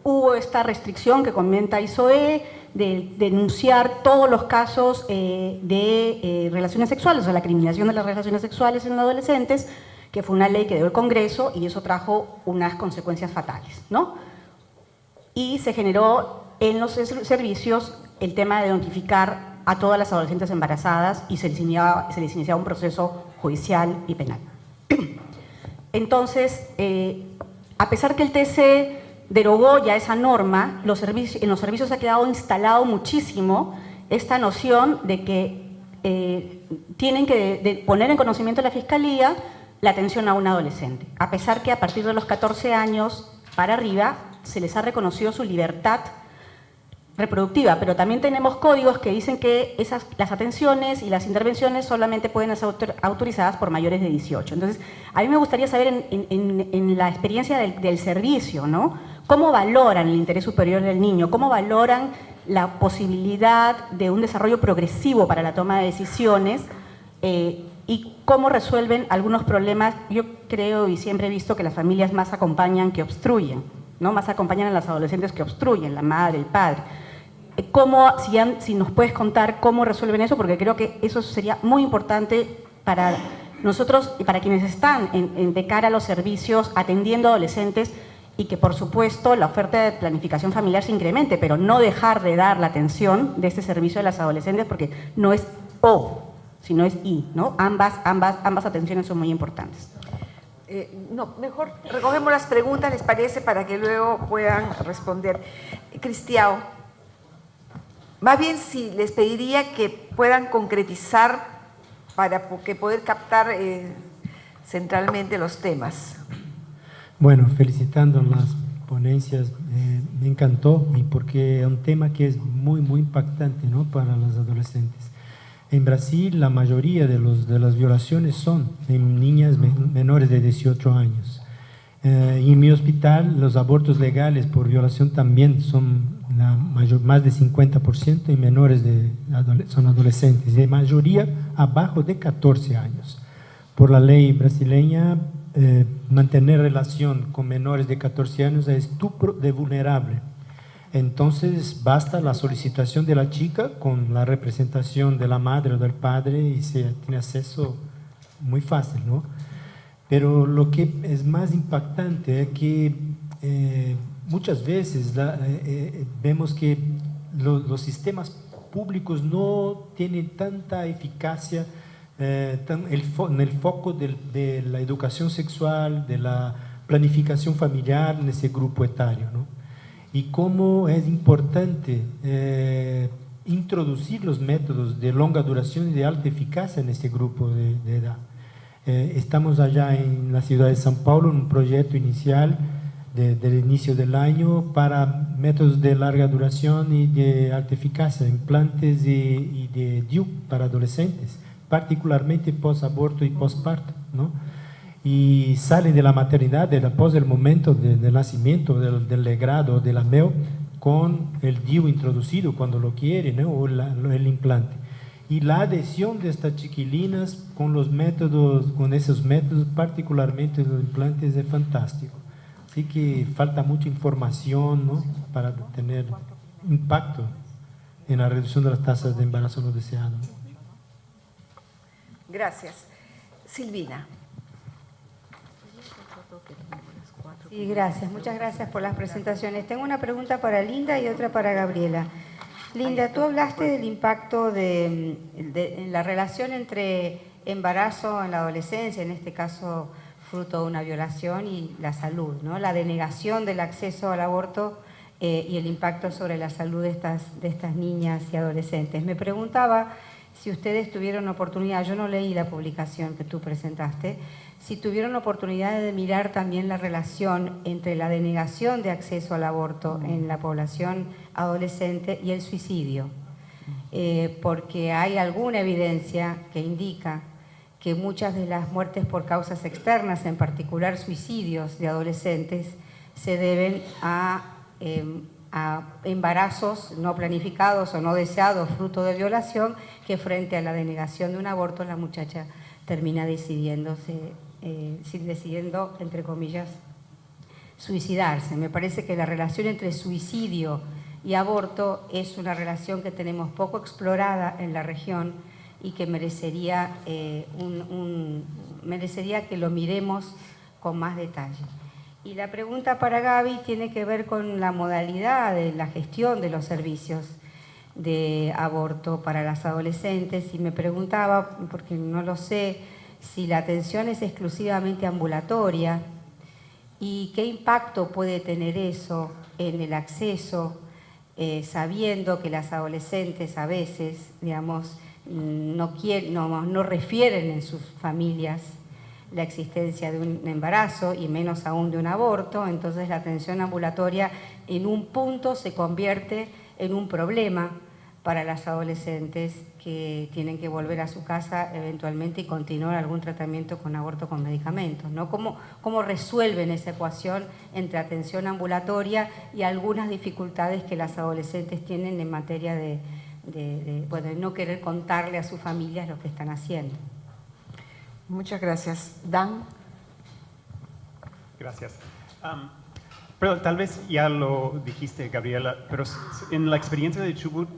Speaker 2: hubo esta restricción que comenta Isoé de denunciar todos los casos de relaciones sexuales, o sea, la criminalización de las relaciones sexuales en adolescentes, que fue una ley que dio el Congreso y eso trajo unas consecuencias fatales, ¿no? Y se generó en los servicios el tema de notificar a todas las adolescentes embarazadas y se les iniciaba un proceso judicial y penal. Entonces, a pesar que el TC derogó ya esa norma, en los servicios ha quedado instalado muchísimo esta noción de que tienen que poner en conocimiento de la Fiscalía la atención a un adolescente, a pesar que a partir de los 14 años para arriba se les ha reconocido su libertad reproductiva, pero también tenemos códigos que dicen que las atenciones y las intervenciones solamente pueden ser autorizadas por mayores de 18. Entonces, a mí me gustaría saber en la experiencia del servicio, ¿no? ¿Cómo valoran el interés superior del niño? ¿Cómo valoran la posibilidad de un desarrollo progresivo para la toma de decisiones y cómo resuelven algunos problemas. Yo creo y siempre he visto que las familias más acompañan que obstruyen, ¿no? Más acompañan a las adolescentes que obstruyen, la madre, el padre. Si nos puedes contar cómo resuelven eso, porque creo que eso sería muy importante para nosotros y para quienes están de cara a los servicios atendiendo a adolescentes, y que por supuesto la oferta de planificación familiar se incremente, pero no dejar de dar la atención de este servicio a las adolescentes, porque no es o, sino es y, ¿no? Ambas atenciones son muy importantes.
Speaker 1: No, mejor recogemos las preguntas, ¿les parece? Para que luego puedan responder. Cristiao, más bien sí, les pediría que puedan concretizar para que poder captar centralmente los temas.
Speaker 5: Bueno, felicitando las ponencias, me encantó, y porque es un tema que es muy, muy impactante, ¿no?, para los adolescentes. En Brasil, la mayoría de las violaciones son en niñas menores de 18 años. Y en mi hospital, los abortos legales por violación también son más de 50% y menores son adolescentes, de mayoría abajo de 14 años. Por la ley brasileña, mantener relación con menores de 14 años es estupro de vulnerable. Entonces basta la solicitación de la chica con la representación de la madre o del padre y se tiene acceso muy fácil, ¿no? Pero lo que es más impactante es que muchas veces vemos que los sistemas públicos no tienen tanta eficacia en el foco de la educación sexual, de la planificación familiar en ese grupo etario, ¿no? Y cómo es importante introducir los métodos de longa duración y de alta eficacia en ese grupo de edad. Estamos allá en la ciudad de São Paulo en un proyecto inicial del inicio del año para métodos de larga duración y de alta eficacia, implantes y de DIU para adolescentes, particularmente post-aborto y post-parto, ¿no? Y salen de la maternidad, después del momento del nacimiento, del legrado, del ameo, con el DIU introducido cuando lo quieren, ¿no?, o el implante. Y la adhesión de estas chiquilinas con esos métodos, particularmente los implantes, es fantástico. Así que falta mucha información, ¿no?, para tener impacto en la reducción de las tasas de embarazo no deseado.
Speaker 1: Gracias. Silvina.
Speaker 6: Sí, gracias. Muchas gracias por las presentaciones. Tengo una pregunta para Linda y otra para Gabriela. Linda, tú hablaste del impacto de la relación entre embarazo en la adolescencia, en este caso fruto de una violación, y la salud, ¿no? La denegación del acceso al aborto y el impacto sobre la salud de estas niñas y adolescentes. Me preguntaba si ustedes tuvieron oportunidad, yo no leí la publicación que tú presentaste, si tuvieron oportunidad de mirar también la relación entre la denegación de acceso al aborto en la población adolescente y el suicidio, porque hay alguna evidencia que indica que muchas de las muertes por causas externas, en particular suicidios de adolescentes, se deben a embarazos no planificados o no deseados, fruto de violación, que frente a la denegación de un aborto la muchacha termina decidiendo, entre comillas, suicidarse. Me parece que la relación entre suicidio y aborto es una relación que tenemos poco explorada en la región y que merecería, merecería que lo miremos con más detalle. Y la pregunta para Gaby tiene que ver con la modalidad de la gestión de los servicios de aborto para las adolescentes, y me preguntaba, porque no lo sé, si la atención es exclusivamente ambulatoria y qué impacto puede tener eso en el acceso, sabiendo que las adolescentes a veces, digamos, no refieren en sus familias la existencia de un embarazo y menos aún de un aborto. Entonces la atención ambulatoria en un punto se convierte en un problema para las adolescentes que tienen que volver a su casa eventualmente y continuar algún tratamiento con aborto con medicamentos, ¿no? ¿Cómo resuelven esa ecuación entre atención ambulatoria y algunas dificultades que las adolescentes tienen en materia de no querer contarle a sus familias lo que están haciendo?
Speaker 1: Muchas gracias. Dan.
Speaker 7: Gracias. Pero tal vez ya lo dijiste, Gabriela, pero en la experiencia de Chubut,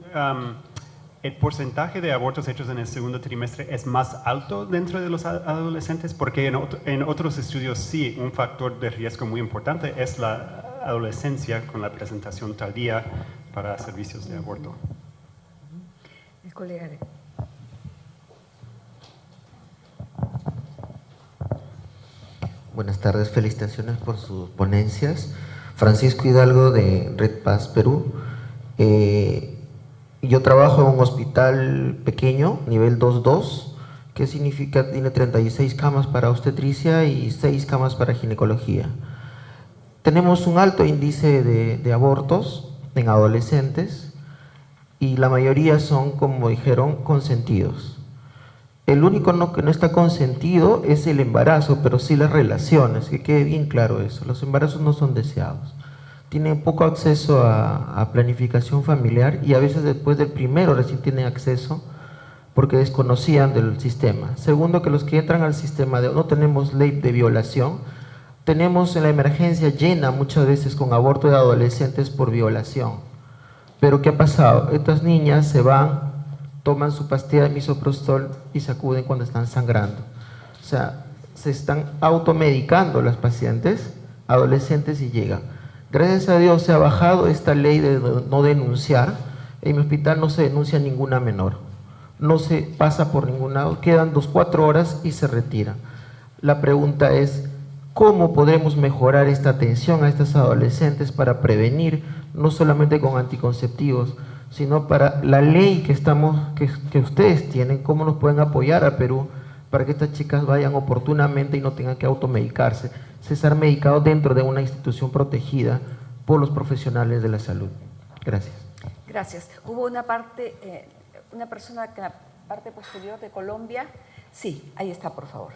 Speaker 7: ¿el porcentaje de abortos hechos en el segundo trimestre es más alto dentro de los adolescentes? Porque en otros estudios sí, un factor de riesgo muy importante es la adolescencia con la presentación tardía para servicios de aborto.
Speaker 1: El colega de...
Speaker 8: Buenas tardes, felicitaciones por sus ponencias. Francisco Hidalgo de Red Paz Perú. Yo trabajo en un hospital pequeño, nivel 2.2, que significa tiene 36 camas para obstetricia y 6 camas para ginecología. Tenemos un alto índice de abortos en adolescentes y la mayoría son, como dijeron, consentidos. El único que no está consentido es el embarazo, pero sí las relaciones, que quede bien claro eso. Los embarazos no son deseados. Tienen poco acceso a planificación familiar y a veces después del primero recién tienen acceso porque desconocían del sistema. Segundo, que los que entran al sistema, no tenemos ley de violación, tenemos en la emergencia llena muchas veces con aborto de adolescentes por violación. Pero ¿qué ha pasado? Estas niñas se van, toman su pastilla de misoprostol y se acuden cuando están sangrando. O sea, se están automedicando las pacientes adolescentes y llegan. Gracias a Dios se ha bajado esta ley de no denunciar. En mi hospital no se denuncia ninguna menor. No se pasa por ningún lado. Quedan 4 horas y se retira. La pregunta es, ¿cómo podremos mejorar esta atención a estas adolescentes para prevenir, no solamente con anticonceptivos, sino para la ley que ustedes tienen, cómo nos pueden apoyar a Perú para que estas chicas vayan oportunamente y no tengan que automedicarse, estar medicados dentro de una institución protegida por los profesionales de la salud? Gracias.
Speaker 1: Gracias. Hubo una persona que en la parte posterior de Colombia. Sí, ahí está, por favor.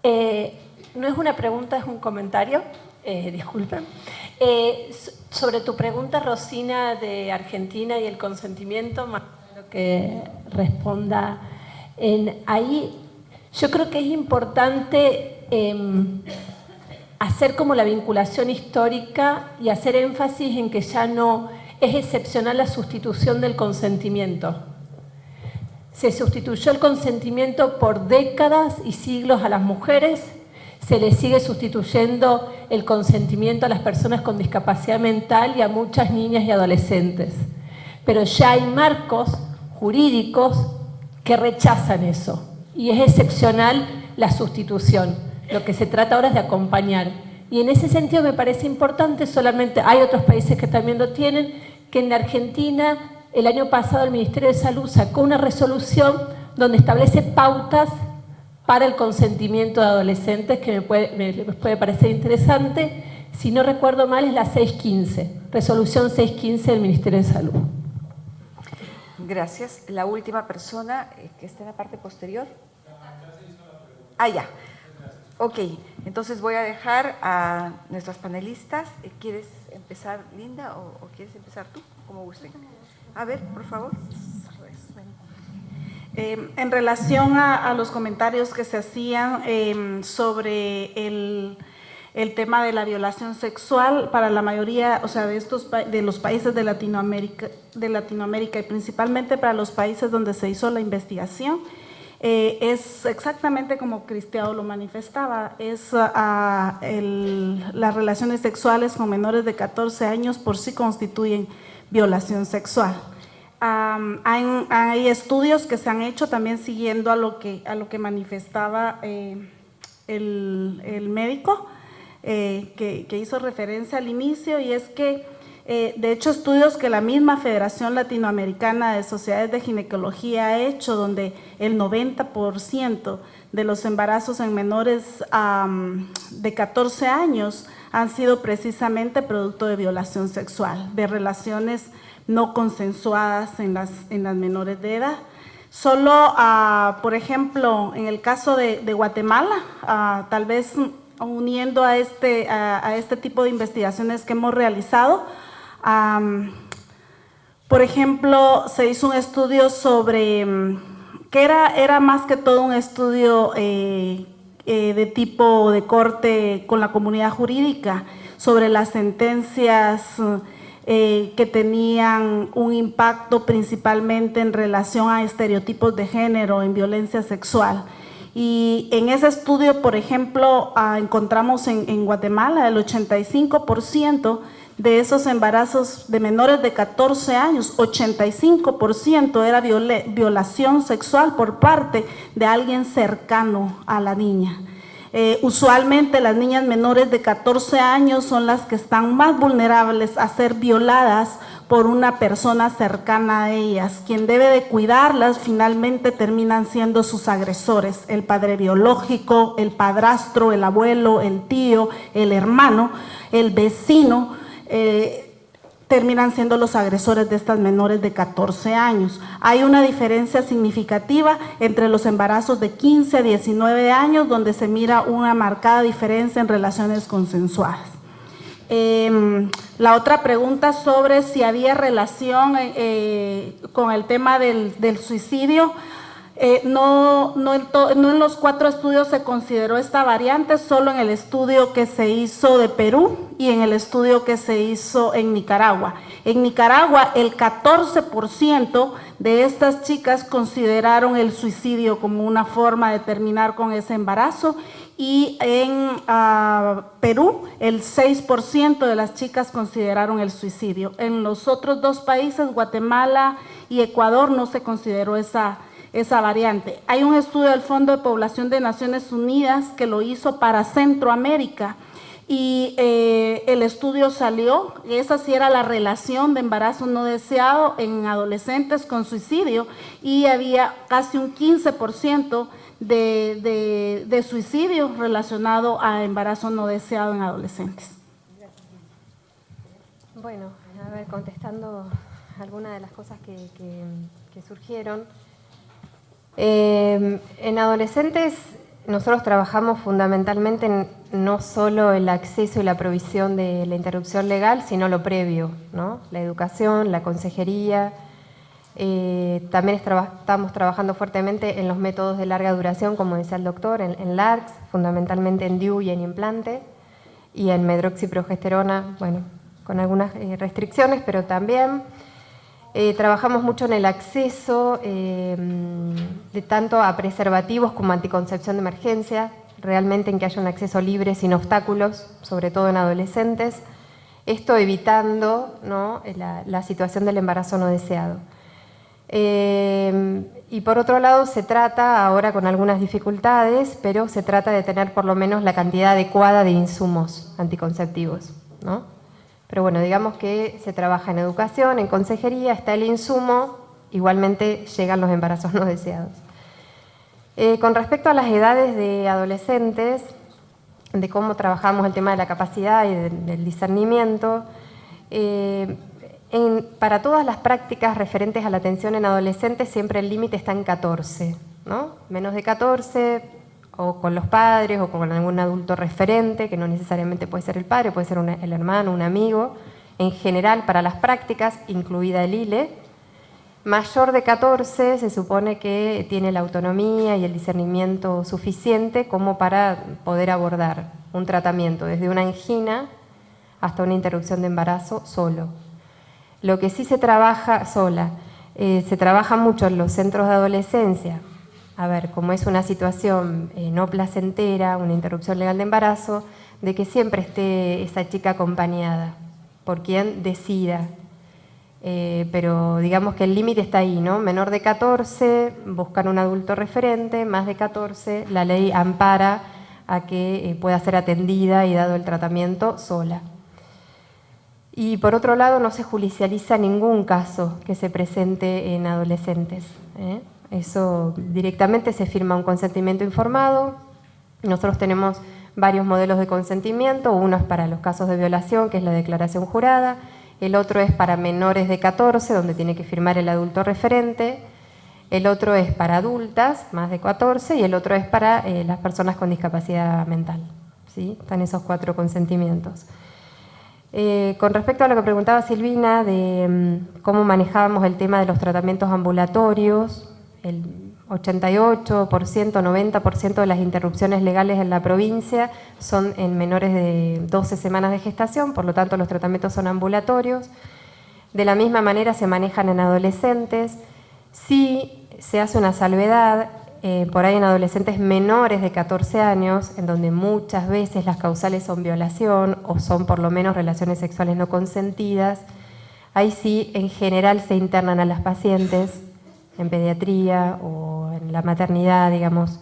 Speaker 9: No es una pregunta, es un comentario. Disculpen. Sobre tu pregunta, Rosina, de Argentina y el consentimiento, más que responda ahí, yo creo que es importante hacer como la vinculación histórica y hacer énfasis en que ya no es excepcional la sustitución del consentimiento. Se sustituyó el consentimiento por décadas y siglos a las mujeres, se le sigue sustituyendo el consentimiento a las personas con discapacidad mental y a muchas niñas y adolescentes. Pero ya hay marcos jurídicos que rechazan eso y es excepcional la sustitución. Lo que se trata ahora es de acompañar. Y en ese sentido me parece importante, solamente hay otros países que también lo tienen, que en la Argentina el año pasado el Ministerio de Salud sacó una resolución donde establece pautas para el consentimiento de adolescentes, que me puede parecer interesante. Si no recuerdo mal, es la 615, resolución 615 del Ministerio de Salud.
Speaker 1: Gracias. La última persona que está en la parte posterior. Ya. Ok, entonces voy a dejar a nuestras panelistas. ¿Quieres empezar, Linda, o quieres empezar tú? Como gusten. A ver, por favor.
Speaker 2: En relación a los comentarios que se hacían sobre el tema de la violación sexual, para la mayoría, o sea, de los países de Latinoamérica y principalmente para los países donde se hizo la investigación, es exactamente como Cristiano lo manifestaba, es las relaciones sexuales con menores de 14 años por sí constituyen violación sexual. Hay estudios que se han hecho también siguiendo a lo que manifestaba el médico que hizo referencia al inicio, y es que de hecho estudios que la misma Federación Latinoamericana de Sociedades de Ginecología ha hecho, donde el 90% de los embarazos en menores de 14 años han sido precisamente producto de violación sexual, de relaciones no consensuadas en las menores de edad. Solo, por ejemplo, en el caso de Guatemala, tal vez uniendo a este tipo de investigaciones que hemos realizado, por ejemplo, se hizo un estudio sobre que era más que todo un estudio de tipo de corte con la comunidad jurídica sobre las sentencias que tenían un impacto principalmente en relación a estereotipos de género, en violencia sexual. Y en ese estudio, por ejemplo, encontramos en Guatemala el 85% de esos embarazos de menores de 14 años, 85% era violación sexual por parte de alguien cercano a la niña. Usualmente las niñas menores de 14 años son las que están más vulnerables a ser violadas por una persona cercana a ellas. Quien debe de cuidarlas finalmente terminan siendo sus agresores, el padre biológico, el padrastro, el abuelo, el tío, el hermano, el vecino, terminan siendo los agresores de estas menores de 14 años. Hay una diferencia significativa entre los embarazos de 15 a 19 años, donde se mira una marcada diferencia en relaciones consensuadas. La otra pregunta sobre si había relación con el tema del suicidio. No en los 4 estudios se consideró esta variante, solo en el estudio que se hizo de Perú y en el estudio que se hizo en Nicaragua. En Nicaragua, el 14% de estas chicas consideraron el suicidio como una forma de terminar con ese embarazo, y en Perú, el 6% de las chicas consideraron el suicidio. En los otros 2 países, Guatemala y Ecuador, no se consideró esa variante. Hay un estudio del Fondo de Población de Naciones Unidas que lo hizo para Centroamérica, y el estudio salió, esa sí era la relación de embarazo no deseado en adolescentes con suicidio, y había casi un 15% de suicidio relacionado a embarazo no deseado en adolescentes.
Speaker 3: Bueno, a ver, contestando algunas de las cosas que surgieron. En adolescentes nosotros trabajamos fundamentalmente en no solo el acceso y la provisión de la interrupción legal, sino lo previo, ¿no? La educación, la consejería. También estamos trabajando fuertemente en los métodos de larga duración, como decía el doctor, en LARCS, fundamentalmente en DIU y en implante, y en medroxiprogesterona, bueno, con algunas restricciones, pero también trabajamos mucho en el acceso de tanto a preservativos como anticoncepción de emergencia, realmente en que haya un acceso libre, sin obstáculos, sobre todo en adolescentes, esto evitando, ¿no?, la situación del embarazo no deseado. Y por otro lado se trata, ahora con algunas dificultades, pero se trata de tener por lo menos la cantidad adecuada de insumos anticonceptivos, ¿no? Pero bueno, digamos que se trabaja en educación, en consejería, está el insumo, igualmente llegan los embarazos no deseados. Con respecto a las edades de adolescentes, de cómo trabajamos el tema de la capacidad y del discernimiento, para todas las prácticas referentes a la atención en adolescentes siempre el límite está en 14, ¿no? Menos de 14, o con los padres, o con algún adulto referente, que no necesariamente puede ser el padre, puede ser el hermano, un amigo. En general, para las prácticas, incluida el ILE, mayor de 14 se supone que tiene la autonomía y el discernimiento suficiente como para poder abordar un tratamiento, desde una angina hasta una interrupción de embarazo solo. Lo que sí se trabaja sola, se trabaja mucho en los centros de adolescencia. A ver, como es una situación no placentera, una interrupción legal de embarazo, de que siempre esté esa chica acompañada por quien decida. Pero digamos que el límite está ahí, ¿no? Menor de 14, buscan un adulto referente, más de 14, la ley ampara a que pueda ser atendida y dado el tratamiento sola. Y por otro lado, no se judicializa ningún caso que se presente en adolescentes, ¿eh? Eso directamente se firma un consentimiento informado. Nosotros tenemos varios modelos de consentimiento, uno es para los casos de violación, que es la declaración jurada, el otro es para menores de 14, donde tiene que firmar el adulto referente, el otro es para adultas, más de 14, y el otro es para las personas con discapacidad mental, ¿sí? Están esos 4 consentimientos. Con respecto a lo que preguntaba Silvina, de cómo manejábamos el tema de los tratamientos ambulatorios, 88%, 90% de las interrupciones legales en la provincia son en menores de 12 semanas de gestación, por lo tanto los tratamientos son ambulatorios. De la misma manera se manejan en adolescentes. Sí se hace una salvedad, por ahí en adolescentes menores de 14 años, en donde muchas veces las causales son violación o son por lo menos relaciones sexuales no consentidas. Ahí sí, en general se internan a las pacientes en pediatría o en la maternidad, digamos,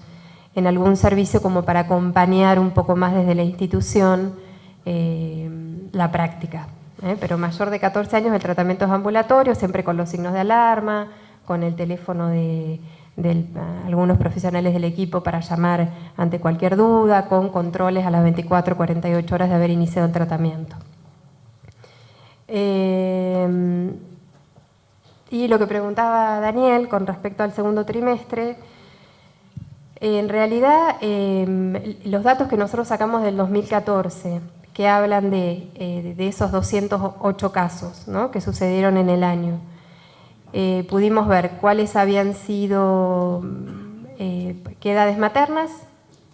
Speaker 3: en algún servicio como para acompañar un poco más desde la institución la práctica. Pero mayor de 14 años el tratamiento es ambulatorio, siempre con los signos de alarma, con el teléfono de algunos profesionales del equipo para llamar ante cualquier duda, con controles a las 24 o 48 horas de haber iniciado el tratamiento. Y lo que preguntaba Daniel con respecto al segundo trimestre, en realidad los datos que nosotros sacamos del 2014, que hablan de esos 208 casos, ¿no?, que sucedieron en el año, pudimos ver cuáles habían sido, qué edades maternas,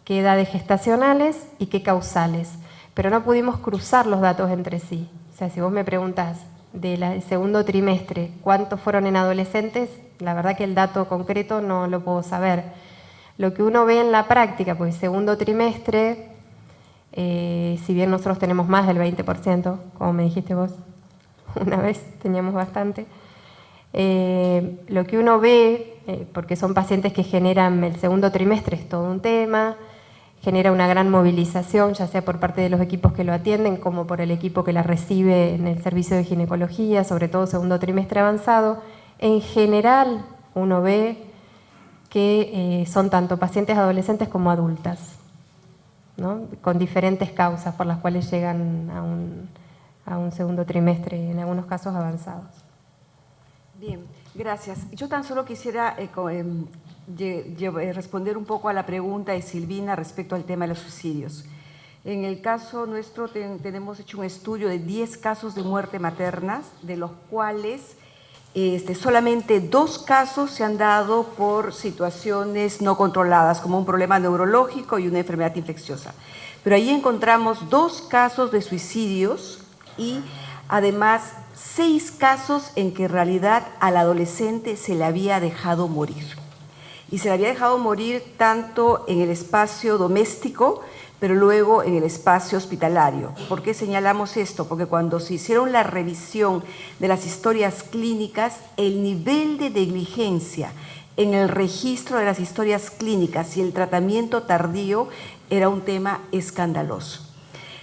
Speaker 3: qué edades gestacionales y qué causales, pero no pudimos cruzar los datos entre sí. O sea, si vos me preguntás del segundo trimestre cuántos fueron en adolescentes, la verdad que el dato concreto no lo puedo saber. Lo que uno ve en la práctica, pues segundo trimestre, si bien nosotros tenemos más del 20%, como me dijiste vos, una vez teníamos bastante, lo que uno ve, porque son pacientes que generan el segundo trimestre, es todo un tema, genera una gran movilización, ya sea por parte de los equipos que lo atienden, como por el equipo que la recibe en el servicio de ginecología, sobre todo segundo trimestre avanzado. En general, uno ve que son tanto pacientes adolescentes como adultas, ¿no?, con diferentes causas por las cuales llegan a un segundo trimestre, en algunos casos avanzados.
Speaker 1: Bien, gracias. Yo tan solo quisiera responder un poco a la pregunta de Silvina respecto al tema de los suicidios. En el caso nuestro tenemos hecho un estudio de 10 casos de muerte maternas, de los cuales solamente 2 casos se han dado por situaciones no controladas, como un problema neurológico y una enfermedad infecciosa. Pero ahí encontramos 2 casos de suicidios y además 6 casos en que en realidad al adolescente se le había dejado morir. Y se le había dejado morir tanto en el espacio doméstico, pero luego en el espacio hospitalario. ¿Por qué señalamos esto? Porque cuando se hicieron la revisión de las historias clínicas, el nivel de negligencia en el registro de las historias clínicas y el tratamiento tardío era un tema escandaloso.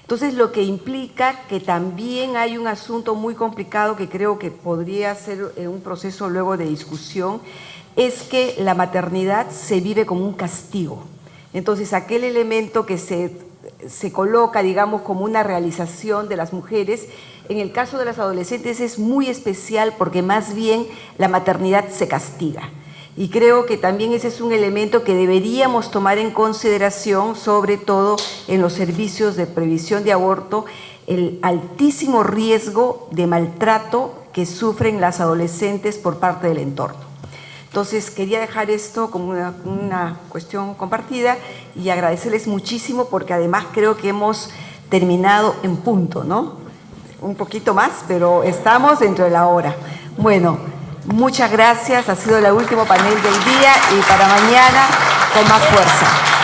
Speaker 1: Entonces, lo que implica que también hay un asunto muy complicado que creo que podría ser un proceso luego de discusión, es que la maternidad se vive como un castigo. Entonces, aquel elemento que se coloca, digamos, como una realización de las mujeres, en el caso de las adolescentes es muy especial porque más bien la maternidad se castiga. Y creo que también ese es un elemento que deberíamos tomar en consideración, sobre todo en los servicios de previsión de aborto, el altísimo riesgo de maltrato que sufren las adolescentes por parte del entorno. Entonces, quería dejar esto como una cuestión compartida y agradecerles muchísimo porque además creo que hemos terminado en punto, ¿no? Un poquito más, pero estamos dentro de la hora. Bueno, muchas gracias. Ha sido el último panel del día y para mañana con más fuerza.